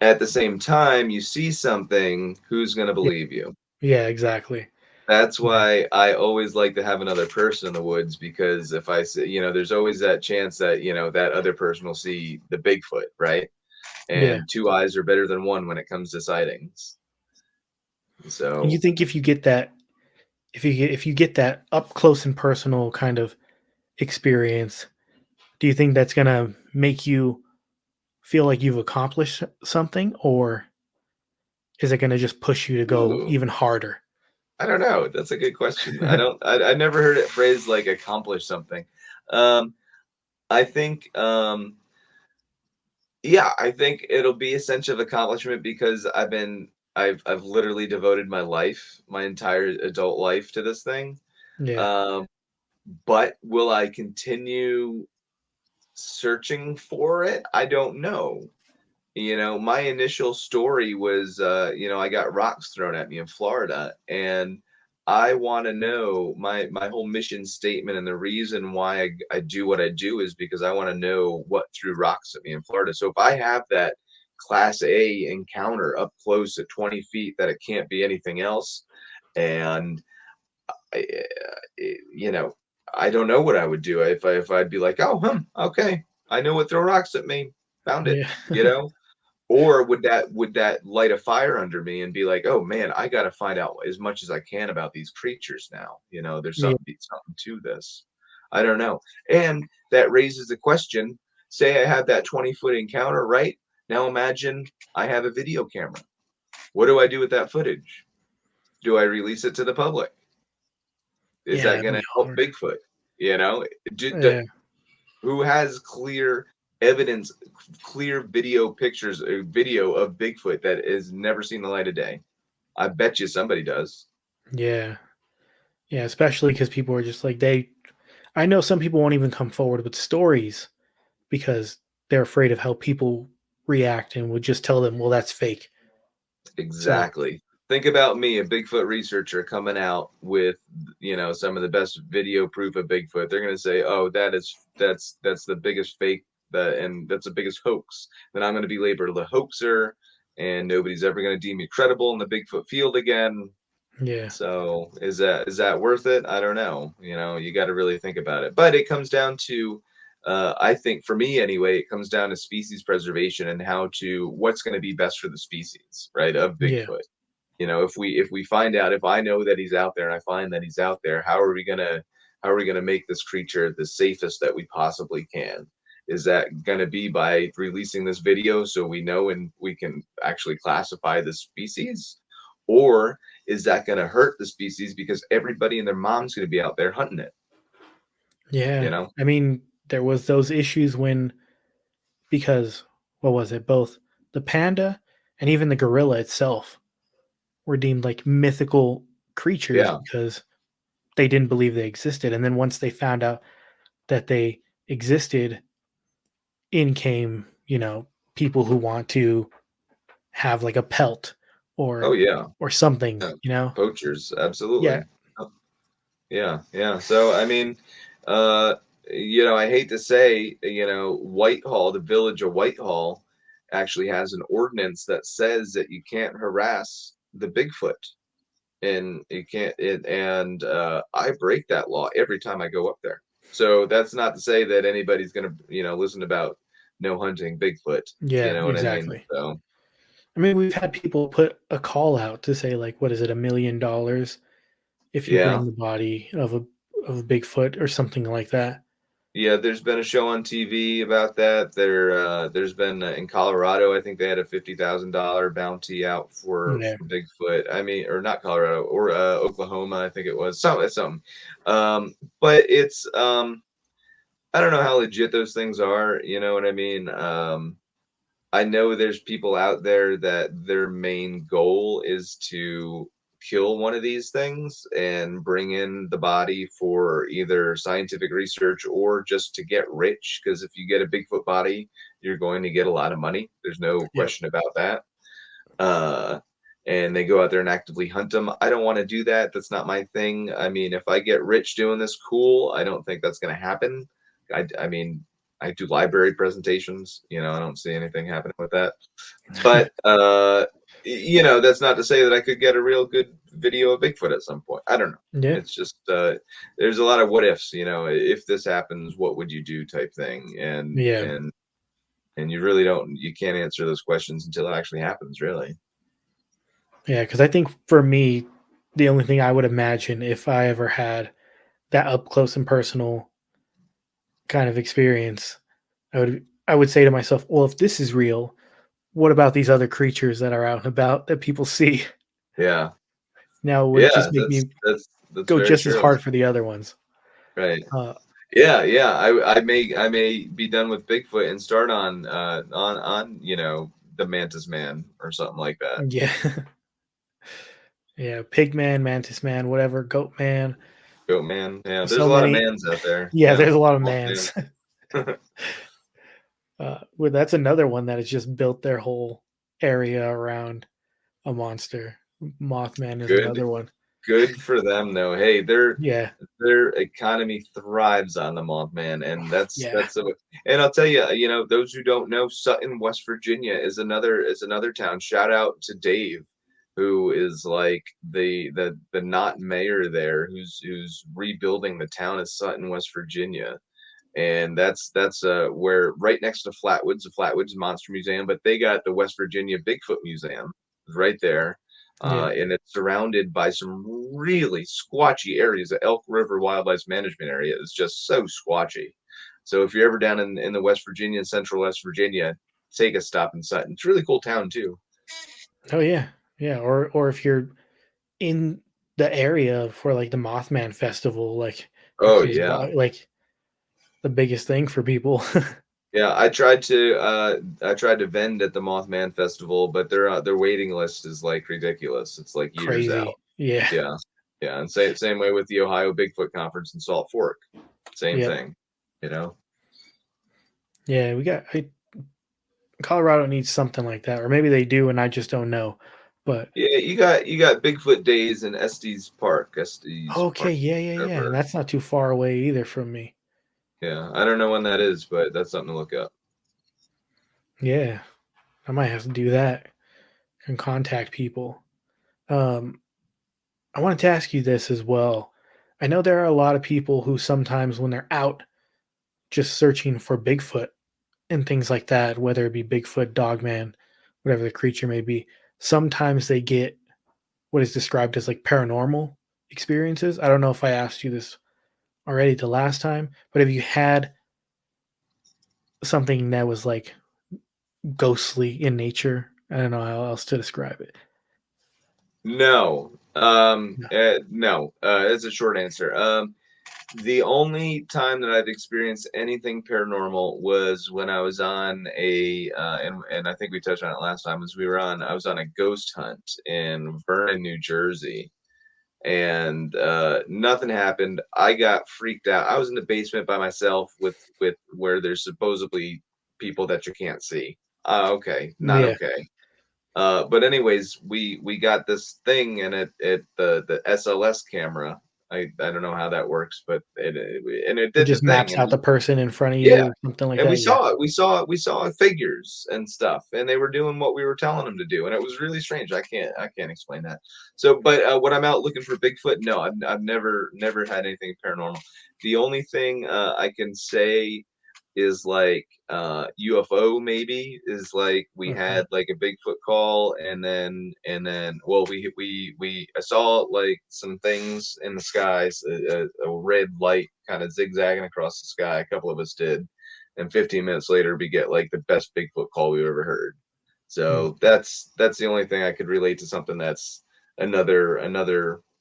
at the same time, you see something, who's going to Yeah, believe you? yeah, exactly. That's Yeah, why I always like to have another person in the woods, because if I say, there's always that chance that, that other person will see the Bigfoot, right? yeah. And two eyes are better than one when it comes to sightings. And you So, think if you get that up close and personal kind of experience, do you think that's gonna make you feel like you've accomplished something, or is it gonna just push you to go ooh, even harder? I don't know. That's a good question. I never heard it phrased like accomplish something. Um, I think, yeah, I think it'll be a sense of accomplishment because I've literally devoted my life, my entire adult life to this thing. Yeah. Um, but will I continue searching for it? I don't know. My initial story was, I got rocks thrown at me in Florida, and I want to know my whole mission statement and the reason why I do what I do is because I want to know what threw rocks at me in Florida. So if I have that class A encounter up close at 20 feet that it can't be anything else, and I, you know, I don't know what I would do if I'd be like, oh, okay, I know what throw rocks at me, found it, Yeah. you know or would that light a fire under me and be like, "Oh man, I got to find out as much as I can about these creatures now." There's Yeah. something to this. I don't know. And that raises the question, say I have that 20-foot encounter, right? Now imagine I have a video camera. What do I do with that footage? Do I release it to the public? Is Yeah, that that'd going be to help hard. Bigfoot? You know, Yeah. who has clear evidence, clear video pictures, video of Bigfoot that is never seen the light of day? I bet you somebody does. Yeah. Yeah, especially because people are just like I know some people won't even come forward with stories because they're afraid of how people react and would just tell them, "Well, that's fake." So, Exactly. Think about me, a Bigfoot researcher coming out with, some of the best video proof of Bigfoot. They're going to say, "Oh, that's the biggest fake and that's the biggest hoax." Then I'm going to be labeled a hoaxer, and nobody's ever going to deem me credible in the Bigfoot field again. yeah. So is that worth it? I don't know. You got to really think about it. But it comes down to, I think for me anyway, it comes down to species preservation and what's going to be best for the species, right, of Yeah. Bigfoot. If we find out, if I know that he's out there and I find that he's out there, how are we gonna make this creature the safest that we possibly can? Is that gonna be by releasing this video so we know and we can actually classify the species? Or is that gonna hurt the species because everybody and their mom's gonna be out there hunting it, you Yeah. know? I mean, there was those issues when because what was it? Both the panda and even the gorilla itself were deemed like mythical creatures Yeah. because they didn't believe they existed. And then once they found out that they existed, in came, people who want to have like a pelt Oh, or yeah. something, Yeah. Poachers, Yeah. absolutely. Yeah, yeah. So I mean, uh, I hate to say, Whitehall, the village of Whitehall, actually has an ordinance that says that you can't harass the Bigfoot, and you can't. And I break that law every time I go up there. So that's not to say that anybody's gonna, listen about no hunting Bigfoot. You Yeah, know what I mean? exactly. So I mean, we've had people put a call out to say like, what is it, $1 million if you yeah. bring the body of a Bigfoot or something like that. Yeah, there's been a show on TV about that. There's been in Colorado, I think they had a $50,000 bounty out Yeah. for Bigfoot. I mean, or not Colorado, or Oklahoma, I think it was. Something. But I don't know how legit those things are. You know what I mean? I know there's people out there that their main goal is to kill one of these things and bring in the body for either scientific research or just to get rich. Because if you get a Bigfoot body, you're going to get a lot of money. There's no Yep. question about that. Uh, and they go out there and actively hunt them. I don't want to do that. That's not my thing. I mean, if I get rich doing this, cool. I don't think that's going to happen. I mean, I do library presentations. I don't see anything happening with that. But that's not to say that I could get a real good video of Bigfoot at some point. I don't know. Yeah. It's just there's a lot of what ifs. If this happens, what would you do? Type thing, and Yeah. you really don't. You can't answer those questions until it actually happens. Really. Yeah. Because I think for me, the only thing I would imagine if I ever had that up close and personal kind of experience, I would say to myself, well, if this is real, what about these other creatures that are out and about that people see? Yeah. Now it would Yeah, just make me that's go very just as true. hard for the other ones. Right. Uh, Yeah, yeah. I may be done with Bigfoot and start on the Mantis Man or something like that. yeah, yeah, pig man, mantis man, whatever, goat man. Goat Man. Yeah, there's So a lot of many. mans out there. Yeah, Yeah. there's a lot of Mothman. mans. Well, that's another one that has just built their whole area around a monster. Mothman is Good another one. good for them though. Hey, Yeah, their economy thrives on the Mothman, and yeah, and I'll tell you, those who don't know, Sutton, West Virginia is another town. Shout out to Dave, who is like the not mayor there, who's rebuilding the town of Sutton, West Virginia. And that's where right next to Flatwoods, the Flatwoods Monster Museum, but they got the West Virginia Bigfoot Museum right there. yeah. And it's surrounded by some really squatchy areas. The Elk River Wildlife Management Area is just so squatchy. So if you're ever down in the West Virginia, central West Virginia, take a stop in Sutton. It's a really cool town too. Oh yeah, yeah. Or if you're in the area for like the Mothman festival, like Oh which is yeah. like the biggest thing for people. Yeah, I tried to vend at the Mothman Festival, but their waiting list is like ridiculous. It's like years Crazy. out. Yeah. Yeah. Yeah, and same way with the Ohio Bigfoot Conference in Salt Fork. Same Yep. thing, you know. Yeah. Colorado needs something like that, or maybe they do, and I just don't know. But Yeah, you got Bigfoot Days in Estes Park, okay, yeah, yeah, yeah. And whatever. that's not too far away either from me. Yeah, I don't know when that is, but that's something to look up. Yeah, I might have to do that and contact people. Um, I wanted to ask you this as well. I know there are a lot of people who sometimes, when they're out just searching for Bigfoot and things like that, whether it be Bigfoot, Dogman, whatever the creature may be, sometimes they get what is described as like paranormal experiences. I don't know if I asked you this already the last time, but have you had something that was like ghostly in nature? I don't know how else to describe it. No. No. No. That's a short answer. The only time that I've experienced anything paranormal was when I was on and I think we touched on it last time, I was on a ghost hunt in Vernon, New Jersey, and nothing happened. I got freaked out. I was in the basement by myself with where there's supposedly people that you can't see. Okay, not Yeah, okay. But anyways, we got this thing and the SLS camera. I don't know how that works, but it it did the just thing maps and out the person in front of yeah, you or something like and we that. Yeah. saw it. We saw figures and stuff, and they were doing what we were telling them to do, and it was really strange. I can't explain that. So, but when I'm out looking for Bigfoot, no, I've never had anything paranormal. The only thing I can say is like UFO maybe is like we Okay. had like a Bigfoot call and then well we I saw like some things in the skies, a red light kind of zigzagging across the sky. A couple of us did, and 15 minutes later we get like the best Bigfoot call we've ever heard. Hmm. So that's the only thing I could relate to something that's another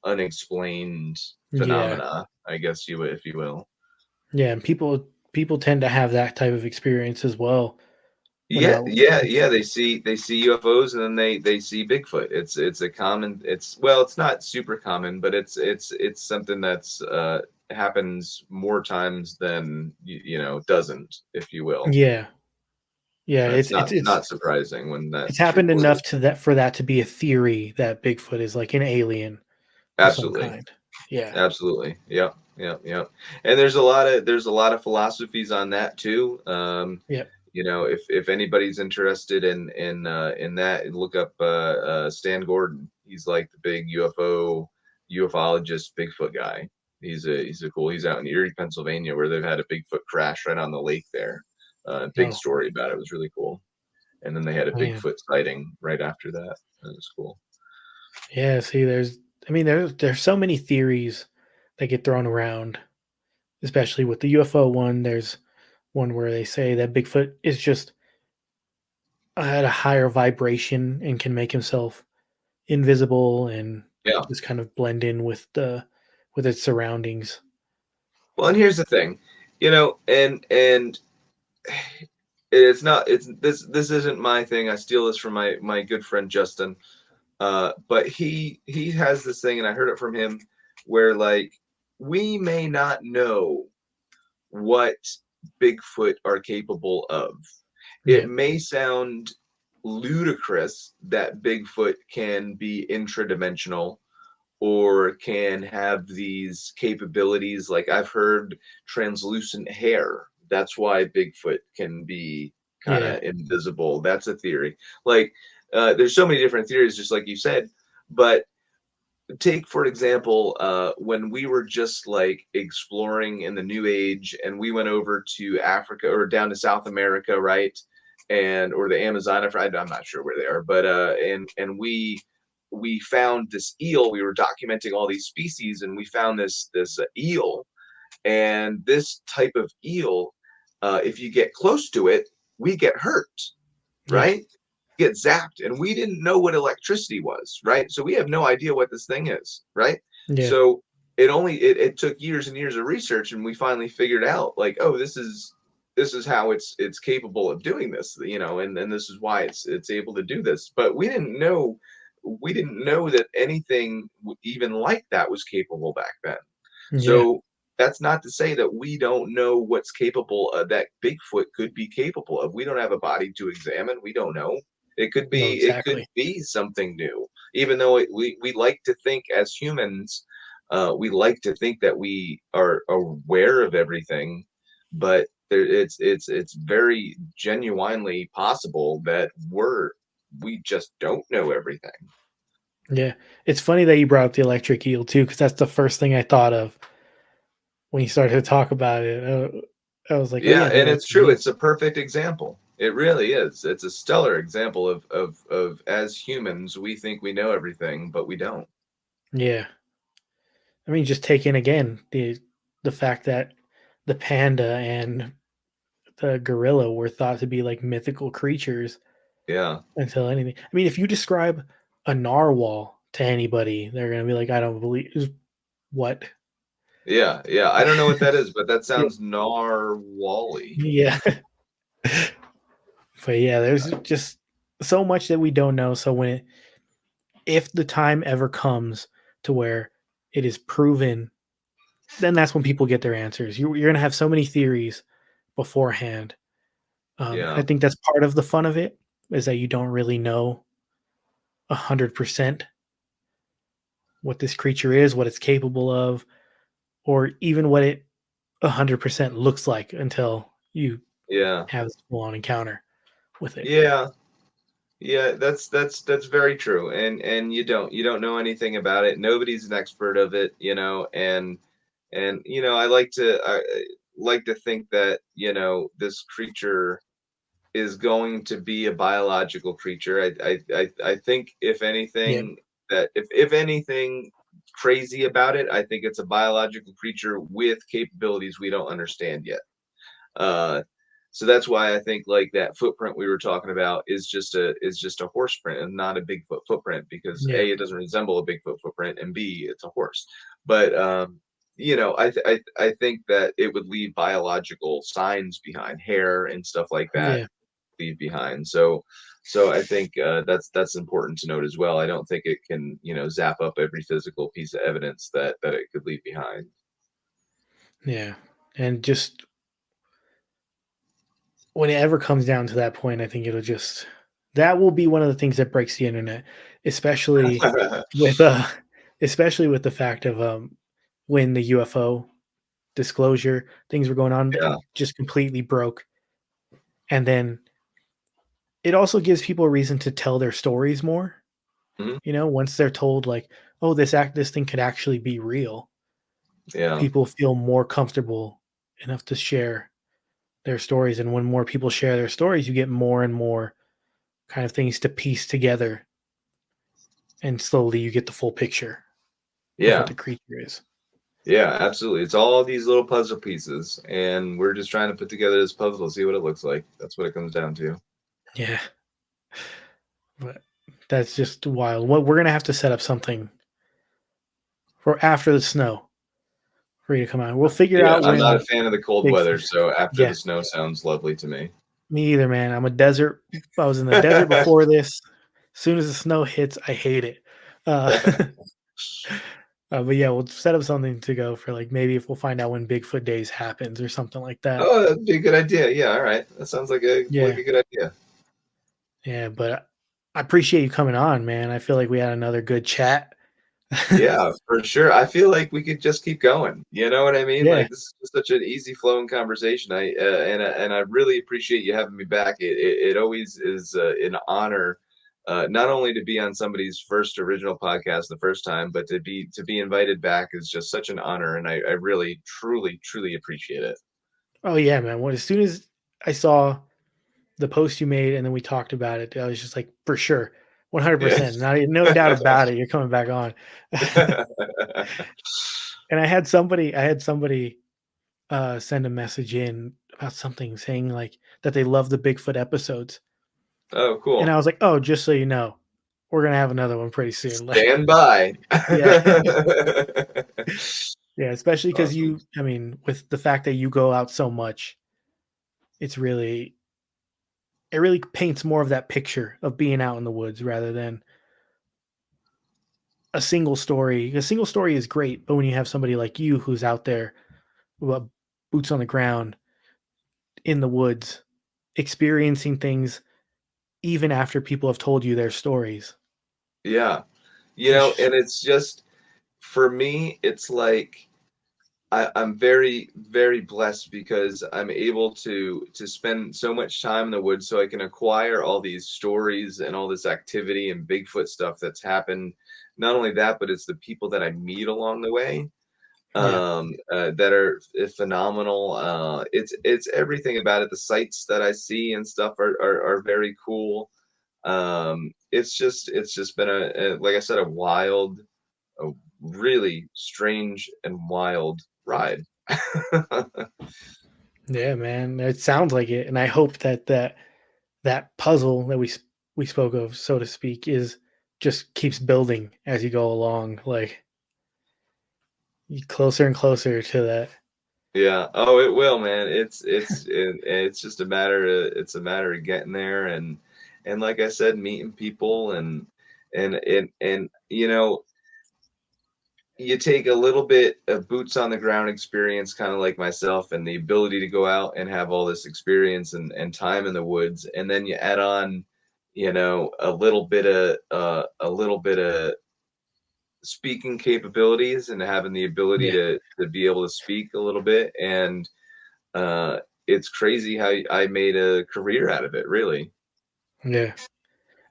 unexplained Yeah. phenomena, I guess if you will. Yeah. And people tend to have that type of experience as well when Yeah, out. yeah, yeah. They see UFOs and then they see Bigfoot. It's a common. It's not super common, but it's something that's happens more times than doesn't, if you will. Yeah. Yeah. It's It's not it's it's not surprising when it's that's happened reported. enough to that for that to be a theory that Bigfoot is like an alien of some Absolutely. kind. Yeah. Absolutely. Yep. Yep. Yep. And there's a lot of philosophies on that too. Yep. If anybody's interested in that, look up Stan Gordon. He's like the big ufologist, Bigfoot guy. He's out in Erie, Pennsylvania, where they've had a Bigfoot crash right on the lake there. Big Oh, story about it. It was really cool. And then they had a man. Bigfoot sighting right after that. That was cool. Yeah. See, there's so many theories that get thrown around, especially with the UFO one. There's one where they say that Bigfoot is just at a higher vibration and can make himself invisible and Yeah. just kind of blend in with its surroundings. Well, and here's the thing, and it's not it's this isn't my thing. I steal this from my good friend Justin. But he has this thing, and I heard it from him, where like we may not know what Bigfoot are capable of. It Yeah, may sound ludicrous that Bigfoot can be intradimensional or can have these capabilities. Like I've heard translucent hair. That's why Bigfoot can be kind yeah, of invisible. That's a theory. Like there's so many different theories, just like you said. But take for example, when we were just like exploring in the New Age, and we went over to Africa or down to South America, right? And or the Amazon. I'm not sure where they are, but and we found this eel. We were documenting all these species, and we found this eel. And this type of eel, if you get close to it, we get hurt, yeah, right? Get zapped, and we didn't know what electricity was, right? So we have no idea what this thing is, right? yeah, So it took years and years of research, and we finally figured out like, oh, this is how it's capable of doing this, and this is why it's able to do this. But we didn't know that anything even like that was capable back then. yeah. So that's not to say that we don't know what's capable of, that Bigfoot could be capable of. We don't have a body to examine. We don't know. It could No, be it could exactly. be something new. Even though we like to think as humans, we like to think that we are aware of everything, but it's very genuinely possible that we just don't know everything. Yeah, it's funny that you brought up the electric eel too, because that's the first thing I thought of when you started to talk about it. I was like, oh Yeah, yeah, the and it's electric true. eel. It's a perfect example. It really is. It's a stellar example of as humans, we think we know everything, but we don't. Yeah, I mean, just take in again the fact that the panda and the gorilla were thought to be like mythical creatures Yeah. until anything. I mean, if you describe a narwhal to anybody, they're gonna be like, I don't believe what. Yeah. Yeah. I don't know what that is, but that Yeah, sounds narwhally. yeah. But yeah, there's just so much that we don't know. So if the time ever comes to where it is proven, then that's when people get their answers. You're going to have so many theories beforehand. I Yeah. think that's part of the fun of it is that you don't really know 100% what this creature is, what it's capable of, or even what it 100% looks like until you Yeah. have this full on encounter with it. Yeah. Yeah, that's very true. And you don't know anything about it. Nobody's an expert of it, and I like to think that, this creature is going to be a biological creature. I think if Yeah. anything, that if anything crazy about it, I think it's a biological creature with capabilities we don't understand yet. Uh, so that's why I think like that footprint we were talking about is just a horse print and not a Bigfoot footprint, because Yeah. A, it doesn't resemble a Bigfoot footprint, and B, it's a horse. But I think that it would leave biological signs behind, hair and stuff like that, Yeah. leave behind. So I think that's important to note as well. I don't think it can zap up every physical piece of evidence that it could leave behind. Yeah. And just when it ever comes down to that point, I think it'll just that will be one of the things that breaks the internet, especially with especially with the fact of when the UFO disclosure things were going on, Yeah. it just completely broke. And then it also gives people a reason to tell their stories more. Mhm. Once they're told like, oh, this thing could actually be real, Yeah. people feel more comfortable enough to share their stories. And when more people share their stories, you get more and more kind of things to piece together, and slowly you get the full picture of what Yeah. the creature is. Yeah, absolutely. It's all these little puzzle pieces, and we're just trying to put together this puzzle to see what it looks like. That's what it comes down to. Yeah, but that's just wild. What we're gonna have to set up something for after the snow for you to come out. We'll figure Yeah, out I'm not a when fan of the cold weather, Bigfoot. so after Yeah, the snow sounds lovely to me. me either, man. I was in the desert before this. As soon as the snow hits, I hate it. Uh, but yeah, we'll set up something to go for like maybe if we'll find out when Bigfoot Days happens or something like that. Oh, that'd be a good idea. Yeah, all right. That sounds like Yeah, a good idea. yeah. But I appreciate you coming on, man. I feel like we had another good chat. Yeah, for sure. I feel like we could just keep going. You know what I mean? Yeah. Like this is just such an easy flowing conversation. And I really appreciate you having me back. It always is an honor, not only to be on somebody's first original podcast the first time, but to be invited back is just such an honor. And I really, truly, truly appreciate it. Oh yeah, man. When as soon as I saw the post you made and then we talked about it, I was just like, for sure, Yeah. 100%. Not no doubt about it. You're coming back on. And I had somebody send a message in about something saying like that they love the Bigfoot episodes. Oh, And cool. I was like, "Oh, just so you know, we're gonna have another one pretty soon." Like, Stand by. yeah, yeah, especially because Awesome. you, I mean, with the fact that you go out so much, it's really, it really paints more of that picture of being out in the woods rather than a single story. A single story is great, but when you have somebody like you who's out there, boots on the ground in the woods, experiencing things even after people have told you their stories, Yeah. it's just, And it's just for me, it's like I'm very, very blessed because I'm able to spend so much time in the woods so I can acquire all these stories and all this activity and Bigfoot stuff that's happened. Not only that, but it's the people that I meet along the way yeah, that are phenomenal. It's everything about it. The sights that I see and stuff are very cool. It's just been like I said, a really strange and wild ride. yeah, man. It sounds like it, and I hope that that puzzle that we spoke of, so to speak, is just keeps building as you go along, like closer and closer to that. Yeah. Oh, it will, man. It's just it's a matter of getting there and like I said, meeting people and you take a little bit of boots on the ground experience, kind of like myself, and the ability to go out and have all this experience and time in the woods, and then you add on, a little bit of speaking capabilities and having the ability Yeah, to be able to speak a little bit, and it's crazy how I made a career out of it. Really, yeah.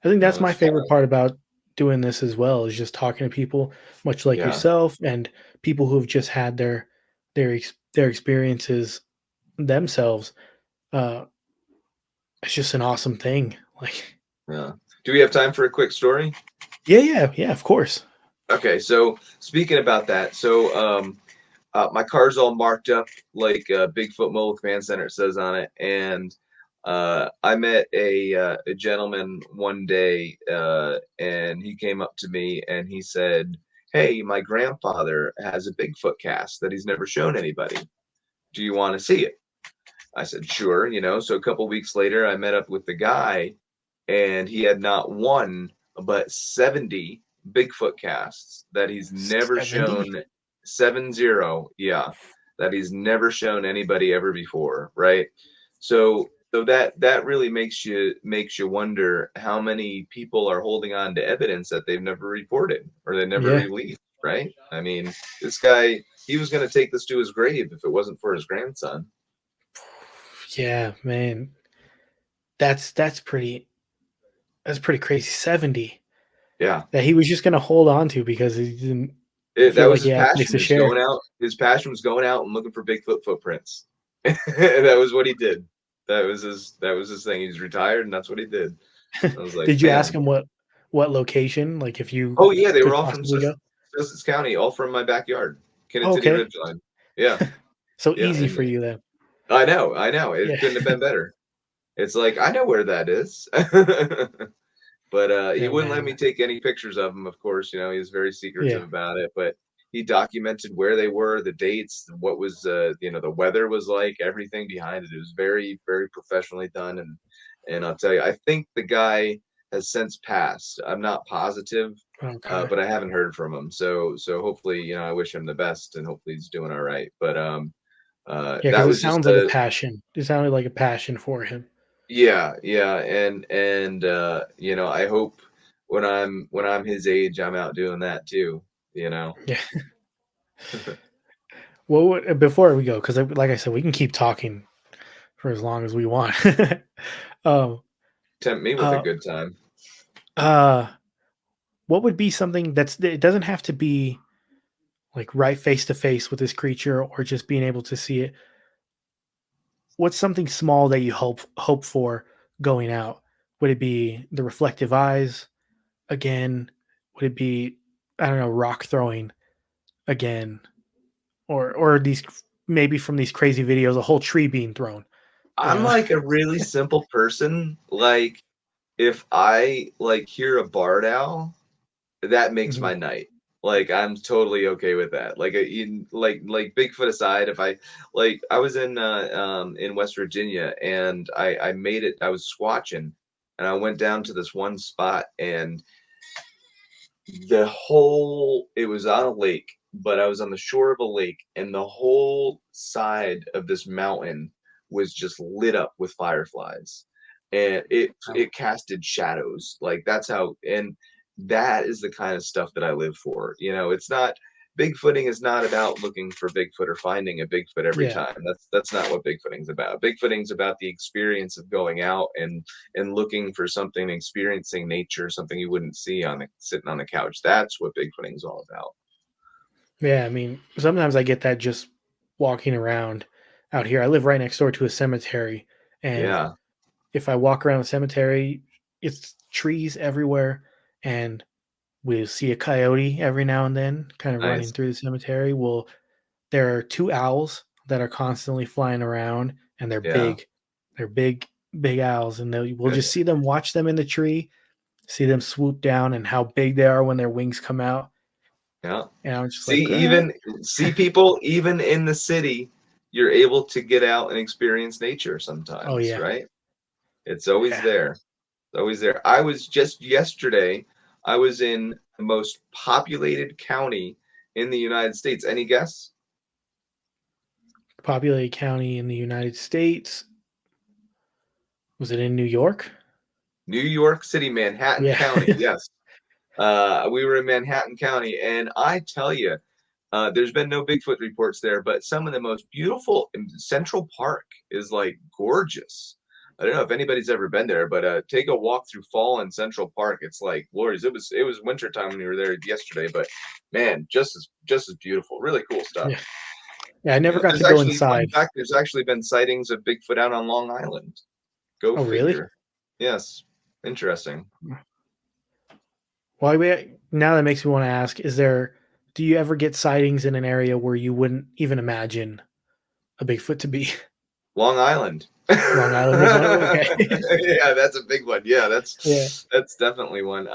I think that's my it's favorite part about doing this as well is just talking to people much like yeah, yourself and people who've just had their experiences themselves. Uh, it's just an awesome thing. Like, yeah. Do we have time for a quick story? yeah, yeah, yeah. Of course. Okay, so speaking about that, my car's all marked up like Bigfoot Mobile Command Center it says on it, and I met a gentleman one day, and he came up to me and he said, "Hey, my grandfather has a Bigfoot cast that he's never shown anybody. Do you want to see it?" I said, "Sure." So a couple weeks later, I met up with the guy, and he had not one but 70 Bigfoot casts that he's never 70. shown. 70, yeah, that he's never shown anybody ever before, right? So that really makes you wonder how many people are holding on to evidence that they've never reported or they never Yeah, released, right? I mean, this guy, he was going to take this to his grave if it wasn't for his grandson. yeah, man. That's that's pretty crazy. 70 Yeah. that he was just gonna hold on to because he didn't That feel was like he his had a place passion, to is going share. out his passion was going out and looking for Bigfoot footprints. That was what he did. That was his thing. He's retired, and that's what he did. I was like, Did you ask "Man." him what location? Like if you Oh, yeah, they were could all from possibly go? Sussex County, all from my backyard, Oh, Kinnett okay. Ridgeline. Yeah, So yeah, easy and for you then. I know, it Yeah. couldn't have been better. It's like, I know where that is. But, he Yeah, wouldn't let man. me take any pictures of him, of course, he was very secretive Yeah. about it, but he documented where they were, the dates, what was the weather was like, everything behind it. It was very, very professionally done, and I'll tell you, I think the guy has since passed. I'm not positive, Okay. but I haven't heard from him. So hopefully, I wish him the best, and hopefully he's doing all right. But Yeah, because that it was just sounds like a passion. It sounded like a passion for him. yeah, yeah, and I hope when I'm his age, I'm out doing that too. You know, Yeah. Well, before we go, because like I said, we can keep talking for as long as we want. um, tempt me with a uh, good time. uh, what would be something it doesn't have to be like right face to face with this creature or just being able to see it. What's something small that you hope for going out? Would it be the reflective eyes again? Would it be, I don't know, rock throwing again, or these, maybe from these crazy videos, a whole tree being thrown? You I'm know? like a really simple person. Like if I like hear a barred owl, that makes Mhm. my night. Like I'm totally okay with that. Like like Bigfoot aside, if I was in West Virginia and I made it. I was squatching and I went down to this one spot and it was on a lake, but I was on the shore of a lake, and the whole side of this mountain was just lit up with fireflies. And Wow. it casted shadows. Like that's how and that is the kind of stuff that I live for. It's not Bigfooting is not about looking for Bigfoot or finding a Bigfoot every Yeah. time. That's not what Bigfooting's about. Bigfooting's about the experience of going out and looking for something, experiencing nature, something you wouldn't see sitting on the couch. That's what Bigfooting is all about. Yeah, I mean, sometimes I get that just walking around out here. I live right next door to a cemetery, and Yeah, if I walk around the cemetery, it's trees everywhere, and we see a coyote every now and then kind of running nice. through the cemetery. Well, there are two owls that are constantly flying around, and they're Yeah, big. They're big, big owls, and we'll just see them, watch them in the tree, see them swoop down, and how big they are when their wings come out. yeah. And I'm just See, like, all right. people even in the city, you're able to get out and experience nature Oh sometimes, yeah, right? It's always yeah. there. It's always there. I was just yesterday, I was in the most populated county in the United States. Any guess? Populated county in the United States. Was it in New York? New York City, Manhattan Yeah. County. Yes. We were in Manhattan County, and I tell you, there's been no Bigfoot reports there, but some of the most beautiful Central Park is like gorgeous. I don't know if anybody's ever been there, but take a walk through fall in Central Park. It's like glorious. It was wintertime when we were there yesterday, but man, just as beautiful. Really cool stuff. Yeah. Yeah, I never got There's to go actually fun inside. fact. There's actually been sightings of Bigfoot out on Long Island. Go Oh, really? figure. Yes, interesting. Well, now that makes me want to ask, do you ever get sightings in an area where you wouldn't even imagine a Bigfoot to be? Long Island. Long Island is one? Okay. Yeah, that's a big one. Yeah, Yeah. that's definitely one.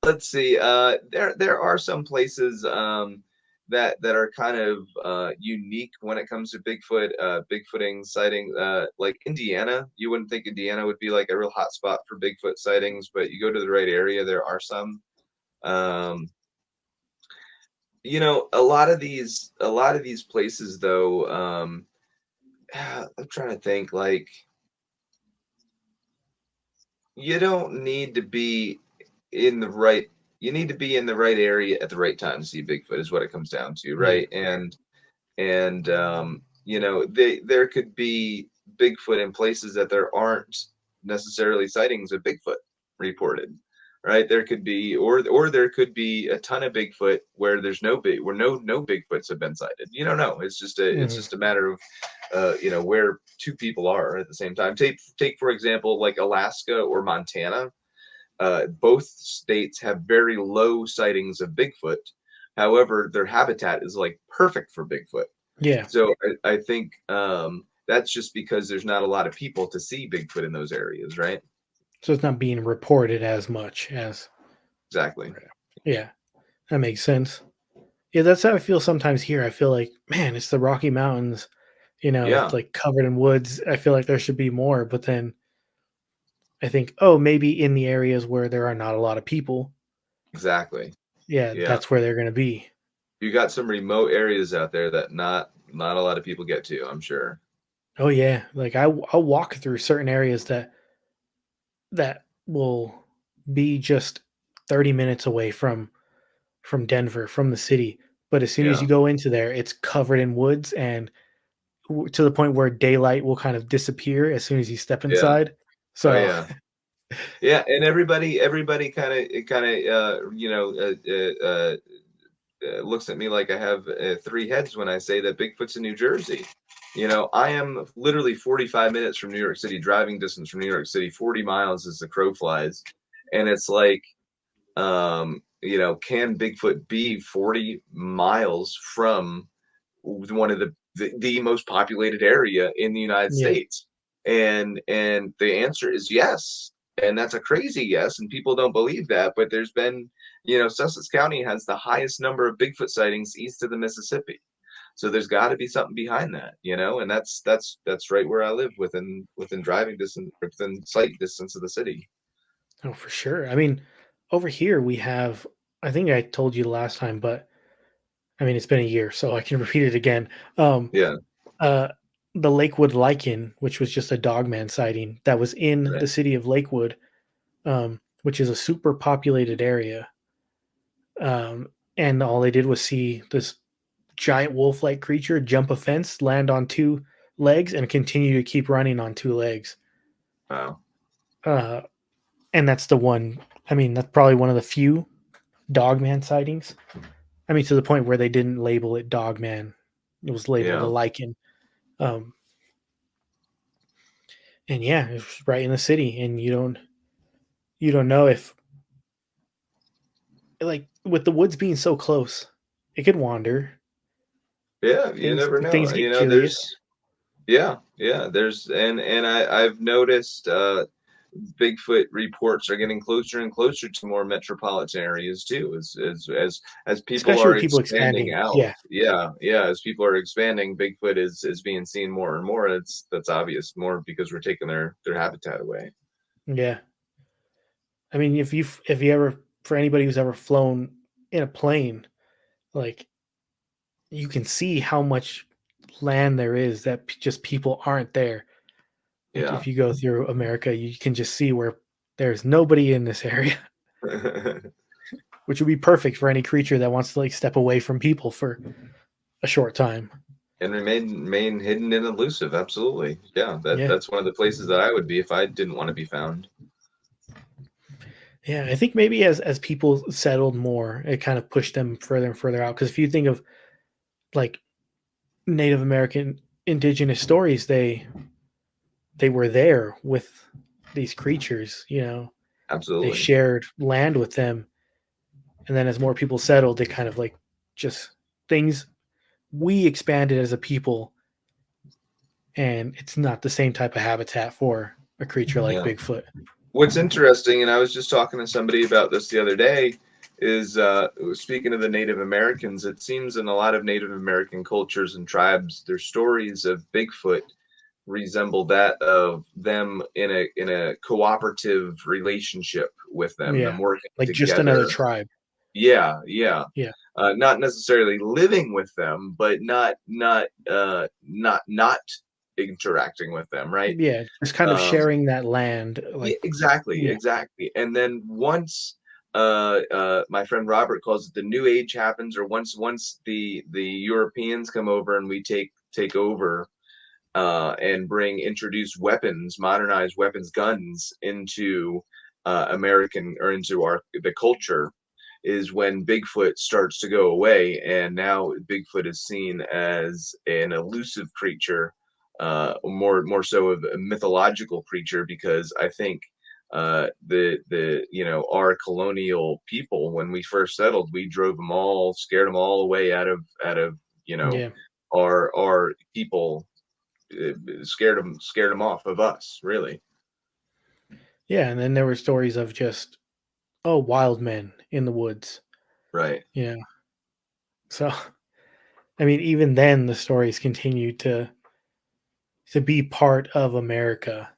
Let's see. There are some places that are kind of unique when it comes to Bigfooting sighting. Like Indiana, you wouldn't think Indiana would be like a real hot spot for Bigfoot sightings, but you go to the right area, there are some. Um, a lot of these places though. I'm trying to think. Like you don't need to be in the right you need to be in the right area at the right time to see Bigfoot is what it comes down to, Yeah. right? And there could be Bigfoot in places that there aren't necessarily sightings of Bigfoot reported, right? There could be or there could be a ton of Bigfoot where there's no Bigfoots have been sighted. You don't know. It's Mhm. just a matter of where two people are at the same time. Take for example like Alaska or Montana. Both states have very low sightings of Bigfoot. However, their habitat is like perfect for Bigfoot. Yeah. So I think that's just because there's not a lot of people to see Bigfoot in those areas, right? So it's not being reported as much as. Exactly. Yeah, that makes sense. Yeah, that's how I feel sometimes here. I feel like, man, it's the Rocky Mountains, it's Yeah, like covered in woods. I feel like there should be more, but then I think, oh, maybe in the areas where there are not a lot of people, exactly. yeah, Yeah. that's where they're going to be. You got some remote areas out there that not a lot of people get to, I'm sure. Oh yeah, like I'll walk through certain areas that will be just 30 minutes away from Denver, from the city. But as soon as Yeah. you go into there, it's covered in woods and to the point where daylight will kind of disappear as soon as you step Yeah. inside. Oh, So, yeah. Yeah, and everybody looks at me like I have 3 heads when I say that Bigfoot's in New Jersey. I am literally 45 minutes from New York City, driving distance from New York City, 40 miles as the crow flies, and it's like, can Bigfoot be 40 miles from one of the most populated area in the United yeah, States? And the answer is yes. And that's a crazy yes, and people don't believe that, but there's been, Sussex County has the highest number of Bigfoot sightings east of the Mississippi. So there's got to be something behind that, and that's right where I live, within driving distance, within sight distance of the city. oh, for sure. I mean, over here we have, I think I told you last time, but I mean, it's been a year, so I can repeat it again. Um, Yeah, uh, the Lakewood lichen, which was just a dogman sighting that was in right. the city of Lakewood, which is a super populated area. And all they did was see this giant wolf-like creature jump a fence, land on two legs, and continue to keep running on two legs. Wow. Uh, and that's the one. I mean, that's probably one of the few dogman sightings. I mean, to the point where they didn't label it dogman; it was labeled a Yeah. lichen. Um, and yeah, it's right in the city, and you don't know if, like, with the woods being so close, it could wander. Yeah, you Things never know. things get curious. There's Yeah, yeah, there's and I've noticed Bigfoot reports are getting closer and closer to more metropolitan areas too, as people Especially are with people expanding expanding. out. Yeah, Yeah, yeah, as people are expanding, Bigfoot is being seen more and more. That's obvious, more because we're taking their habitat away. yeah. I mean, if you ever, for anybody who's ever flown in a plane, like, you can see how much land there is that just people aren't there. Like, Yeah. if you go through America, you can just see where there's nobody in this area, which would be perfect for any creature that wants to, like, step away from people for a short time. And remain hidden and elusive. Absolutely. Yeah, Yeah, that's one of the places that I would be if I didn't want to be found. yeah. I think maybe as people settled more, it kind of pushed them further and further out. Because if you think of, like, Native American indigenous stories, they were there with these creatures. They Absolutely. shared land with them, and then as more people settled, they kind of, like, just things, we expanded as a people, and it's not the same type of habitat for a creature like Yeah. Bigfoot. What's interesting, and I was just talking to somebody about this the other day, is speaking of the Native Americans, it seems in a lot of Native American cultures and tribes, their stories of Bigfoot resemble that of them in a cooperative relationship with them Yeah, working like just another together. tribe. Yeah, yeah. Yeah, Not necessarily living with them, but not interacting with them, right? yeah, just kind of Um, sharing that land, yeah, like, exactly, yeah, exactly. And then once my friend Robert calls it the new age happens, or once the Europeans come over and we take over and introduce weapons, modernized weapons, guns into American or into our the culture, is when Bigfoot starts to go away, and now Bigfoot is seen as an elusive creature, more so of a mythological creature, because I think the our colonial people, when we first settled, we drove them all, scared them all away out of you know yeah, our people, scared them off of us, really. yeah. And then there were stories of just, oh, wild men in the woods. Right. Yeah, So, I mean, even then, the stories continue to be part of America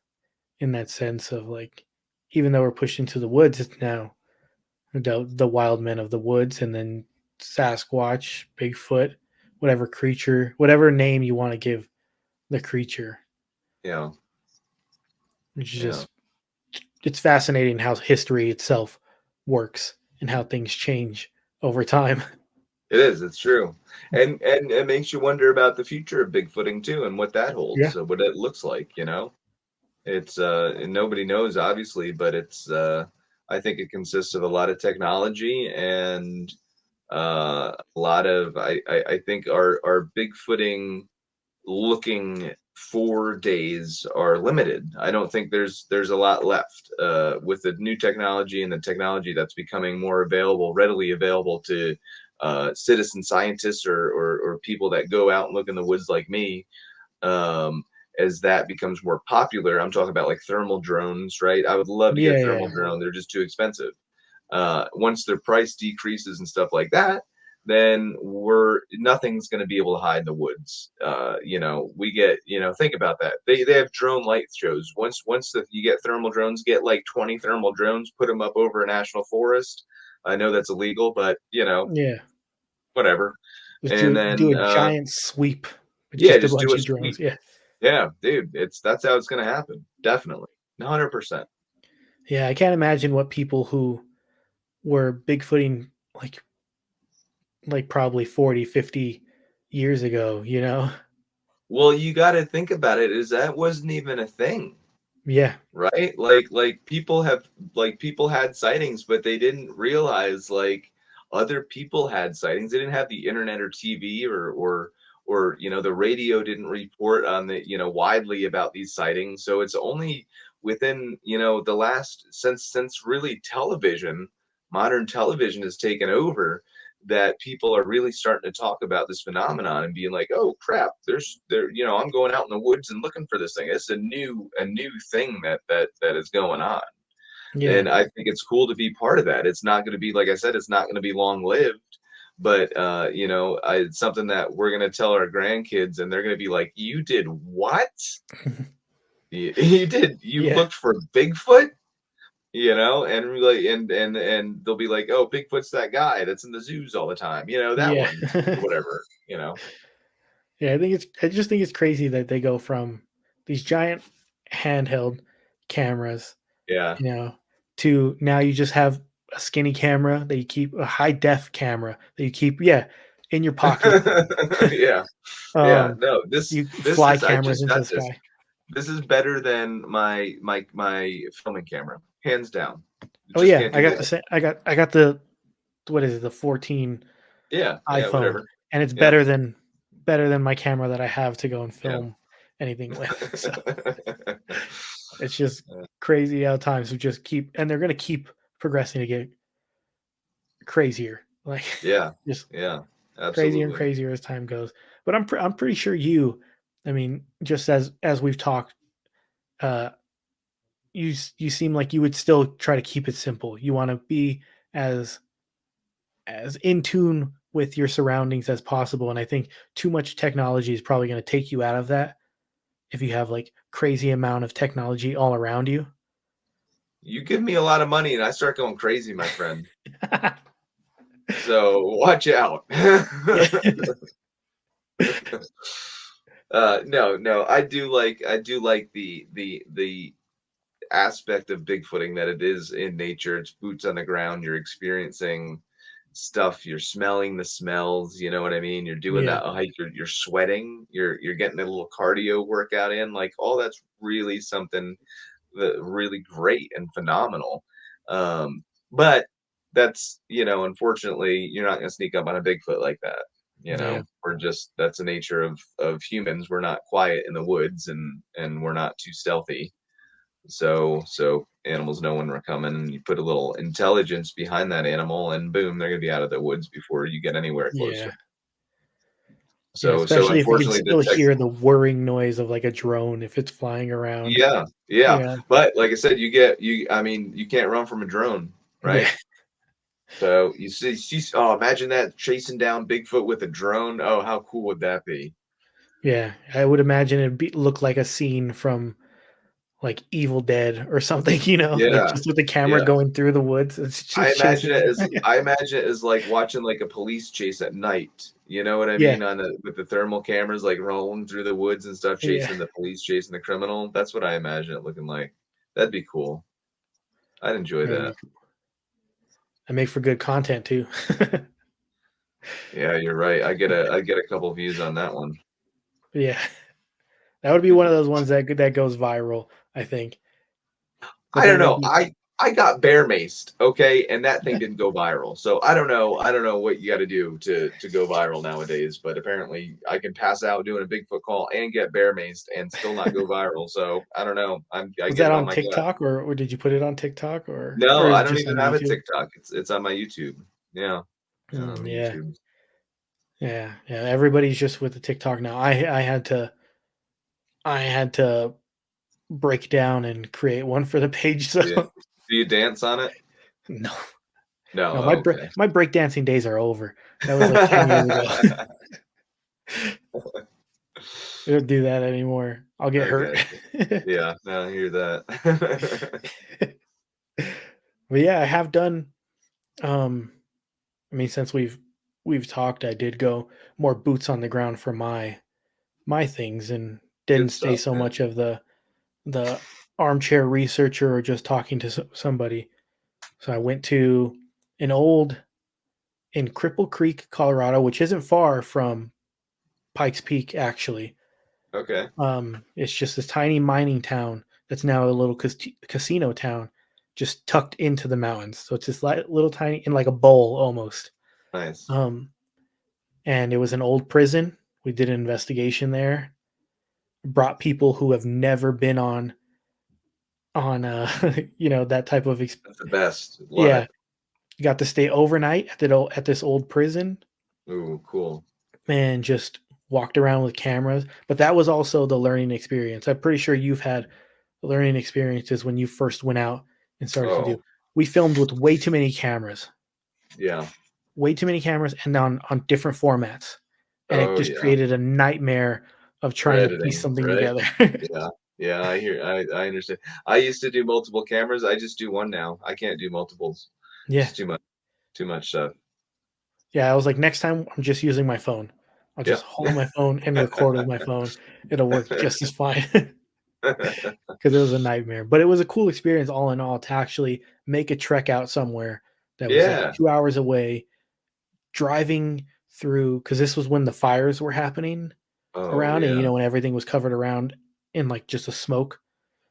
in that sense of like, even though we're pushed into the woods, it's now the wild men of the woods, and then Sasquatch, Bigfoot, whatever creature, whatever name you want to give the creature, Yeah, which is yeah. just it's fascinating how history itself works and how things change over time. It is, it's true. And it makes you wonder about the future of Bigfooting too and what that holds, Yeah. so what it looks like, you know? It's and nobody knows obviously, but it's I think it consists of a lot of technology and a lot of I think our Bigfooting looking for days are limited. I don't think there's a lot left with the new technology and the technology that's becoming more available, readily available to citizen scientists or people that go out and look in the woods like me. Um, as that becomes more popular, I'm talking about like thermal drones, right? I would love to get Yeah, a yeah, thermal yeah. drone. They're just too expensive. Once their price decreases and stuff like that, then we're nothing's going to be able to hide in the woods. We get think about that. They have drone light shows. You get thermal drones, get like 20 thermal drones, put them up over a national forest. I know that's illegal, but Yeah. whatever. Just And do then a giant sweep with yeah, just a just do bunch a of drones. sweep. Yeah. Yeah, dude, that's how it's going to happen. Definitely, 100%. Yeah, I can't imagine what people who were bigfooting like probably 40, 50 years ago, you know? Well, you got to think about it. Is that wasn't even a thing. Yeah. Right? People had sightings, but they didn't realize like other people had sightings. They didn't have the internet or TV or the radio didn't report on the widely about these sightings. So it's only within the last since really television, modern television has taken over that people are really starting to talk about this phenomenon and being like, "Oh crap, I'm going out in the woods and looking for this thing. It's a new thing that is going on." Yeah. And I think it's cool to be part of that. It's not going to be like I said, it's not going to be long lived, but it's something that we're going to tell our grandkids, and they're going to be like, "You did what? You Yeah. looked for Bigfoot?" And we're like, and they'll be like, "Oh, Bigfoot's that guy that's in the zoos all the time, that Yeah. one, or whatever." Yeah, I just think it's crazy that they go from these giant handheld cameras, Yeah. you know, to now you just have a skinny camera that you keep, a high def camera that you keep, yeah, in your pocket. Yeah. Yeah. um, No, this you this fly is I cameras just into got the this. sky. This is better than my filming camera, hands down. You Oh just yeah, can't I do got the that. same. I got the what is it, the 14 Yeah, yeah, iPhone, whatever. and it's Yeah, better than my camera that I have to go and yeah. film anything with. So it's just crazy how times will just keep, and they're gonna keep progressing to get crazier, like Yeah, just yeah, crazier and absolutely. crazier as time goes. But I'm pretty sure I mean, just as we've talked, uh, you seem like you would still try to keep it simple. You want to be as in tune with your surroundings as possible, and I think too much technology is probably going to take you out of that if you have like crazy amount of technology all around you. You give me a lot of money and I start going crazy, my friend. So watch out. Yeah. No, no, I do like the aspect of Bigfooting that it is in nature. It's boots on the ground. You're experiencing stuff. You're smelling the smells. You know what I mean? You're doing Yeah. that hike. You're sweating. You're getting a little cardio workout in. Like all that's really something really great and phenomenal. But that's unfortunately, you're not going to sneak up on a Bigfoot like that. Yeah. We're just that's the nature of humans. We're not quiet in the woods, and we're not too stealthy. So animals know when we're coming, and you put a little intelligence behind that animal, and boom, they're gonna be out of the woods before you get anywhere closer. Yeah. Yeah, So especially if you can unfortunately, the still tech. hear the whirring noise of like a drone if it's flying around. Yeah, yeah. Yeah. But like I said, I mean, you can't run from a drone, Yeah. right? So you see, oh, imagine that chasing down Bigfoot with a drone. Oh, how cool would that be? Yeah, I would imagine look like a scene from like Evil Dead or something, like Yeah, just with the camera yeah. going through the woods. It's just chasing. I imagine it as like watching like a police chase at night. You know what I Yeah, mean? With the thermal cameras like rolling through the woods and stuff, yeah. chasing the police, chasing the criminal. That's what I imagine it looking like. That'd be cool. I'd enjoy That'd that. be cool. I make for good content too. Yeah, you're right. I get a couple views on that one. Yeah, that would be one of those ones that goes viral, I think. But I then don't there'll know. be I got bear maced, okay, and that thing didn't go viral. So I don't know. I don't know what you got to do to go viral nowadays. But apparently, I can pass out doing a Bigfoot call and get bear maced and still not go viral. So I don't know. I was get that it on on my gut. TikTok or did you put it on TikTok or No, is I it don't just even on have a YouTube? TikTok. It's on my YouTube. Yeah, it's on my Yeah, YouTube. yeah. Everybody's just with the TikTok now. I had to break down and create one for the page. So Yeah. Do you dance on it? no, No. no, Oh, okay. my breakdancing days are over. That was like 10 years ago. I don't do that anymore. I'll get I hurt. got you. Yeah. No, I hear that. But yeah, I have done. Um, I mean, since we've talked, I did go more boots on the ground for my things and didn't Good stay stuff, so man. much of the armchair researcher or just talking to somebody. So I went to an old in Cripple Creek, Colorado, which isn't far from Pikes Peak, actually. Okay. It's just this tiny mining town that's now a little casino town, just tucked into the mountains. So it's this little tiny in like a bowl almost. Nice. Um, and it was an old prison. We did an investigation there. Brought people who have never been on that type of That's the best. Love yeah. it. Got to stay overnight at this old prison Ooh, cool. and just walked around with cameras. But that was also the learning experience. I'm pretty sure you've had learning experiences when you first went out and started to do. Oh, We filmed with yeah. way too many cameras, and on different formats, and it Oh, just yeah. created a nightmare of For trying to piece editing, something right? together. Yeah. Yeah, I understand. I used to do multiple cameras. I just do one now. I can't do multiples. Yeah, Just too much stuff. yeah. I was like, next time I'm just using my phone. I'll just Yep. hold my phone and record with my phone. It'll work just as fine. Because it was a nightmare. But it was a cool experience all in all to actually make a trek out somewhere that was like Yeah. 2 hours away, driving through because this was when the fires were happening Oh, around, and yeah. when everything was covered around in like just a smoke.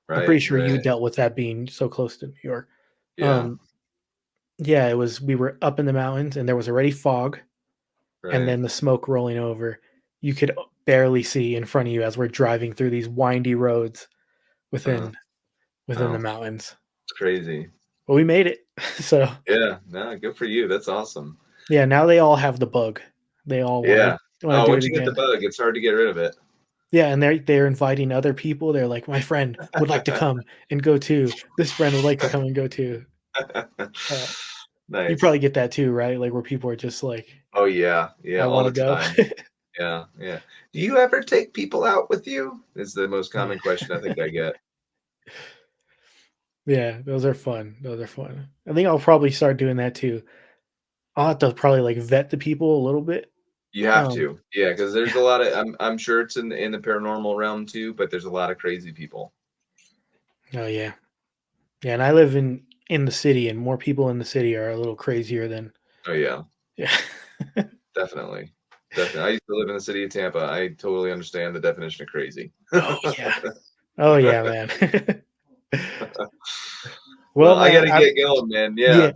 I'm pretty Right, sure you right. dealt with that being so close to New York. Yeah, Um, yeah, it was. We were up in the mountains, and there was already fog, and right. then the smoke rolling over. You could barely see in front of you as we're driving through these windy roads Uh, within the oh, mountains. it's crazy. But we made it. So Yeah, no, good for you. That's awesome. yeah, now they all have the bug. They all Yeah. want to Oh, do it once you get the again. bug, it's hard to get rid of it. Yeah, and they're inviting other people. They're like, my friend would like to come and go too. This friend would like to come and go too. Uh, you Nice. probably get that too, right? Like where people are just like, Oh, yeah. Yeah, I all want to the go. time. Yeah, yeah. Do you ever take people out with you? Is the most Yeah, common question I think I get. yeah, those are fun. Those are fun. I think I'll probably start doing that too. I'll have to probably like vet the people a little bit. You have Um, to. Yeah, because there's yeah, a lot of I'm sure it's in the paranormal realm too, but there's a lot of crazy people. oh yeah, yeah. And I live in the city, and more people in the city are a little crazier than Oh, yeah. yeah. Definitely. Definitely. I used to live in the city of Tampa. I totally understand the definition of crazy. Oh yeah, oh yeah, man. Well, Well, I man, gotta get going, man. yeah, Yeah.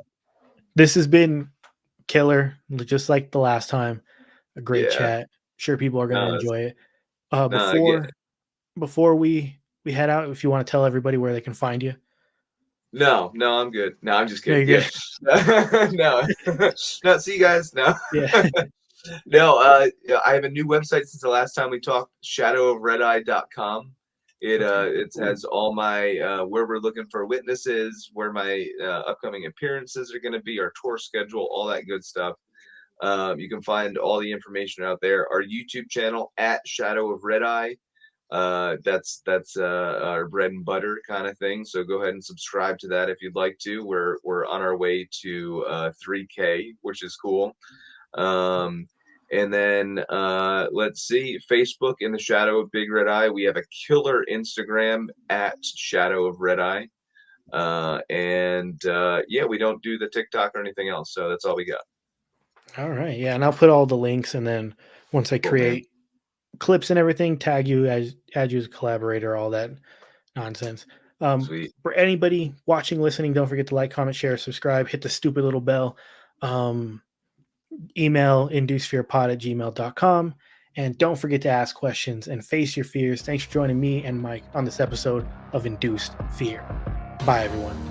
this has been killer, just like the last time. A great Yeah. chat. Sure, people are going to No, enjoy it. no, I get Before we head out, if you want to tell everybody where they can find you. no, no, I'm good. No, I'm just No, kidding. you're Yeah. good. No. No, see you guys. No. Yeah. No, yeah, I have a new website since the last time we talked, shadowofredeye.com. It has all my where we're looking for witnesses, where my upcoming appearances are going to be, our tour schedule, all that good stuff. You can find all the information out there. Our YouTube channel at Shadow of Red Eye. That's our bread and butter kind of thing. So go ahead and subscribe to that if you'd like to. We're on our way to 3K, which is cool. And then let's see, Facebook in the Shadow of Big Red Eye. We have a killer Instagram at Shadow of Red Eye. Yeah, we don't do the TikTok or anything else. So that's all we got. All right. Yeah. And I'll put all the links. And then once I create clips and everything, tag you, add you as a collaborator, all that nonsense. Sweet. For anybody watching, listening, don't forget to like, comment, share, subscribe, hit the stupid little bell. Email inducedfearpod@gmail.com. And don't forget to ask questions and face your fears. Thanks for joining me and Mike on this episode of Induced Fear. Bye, everyone.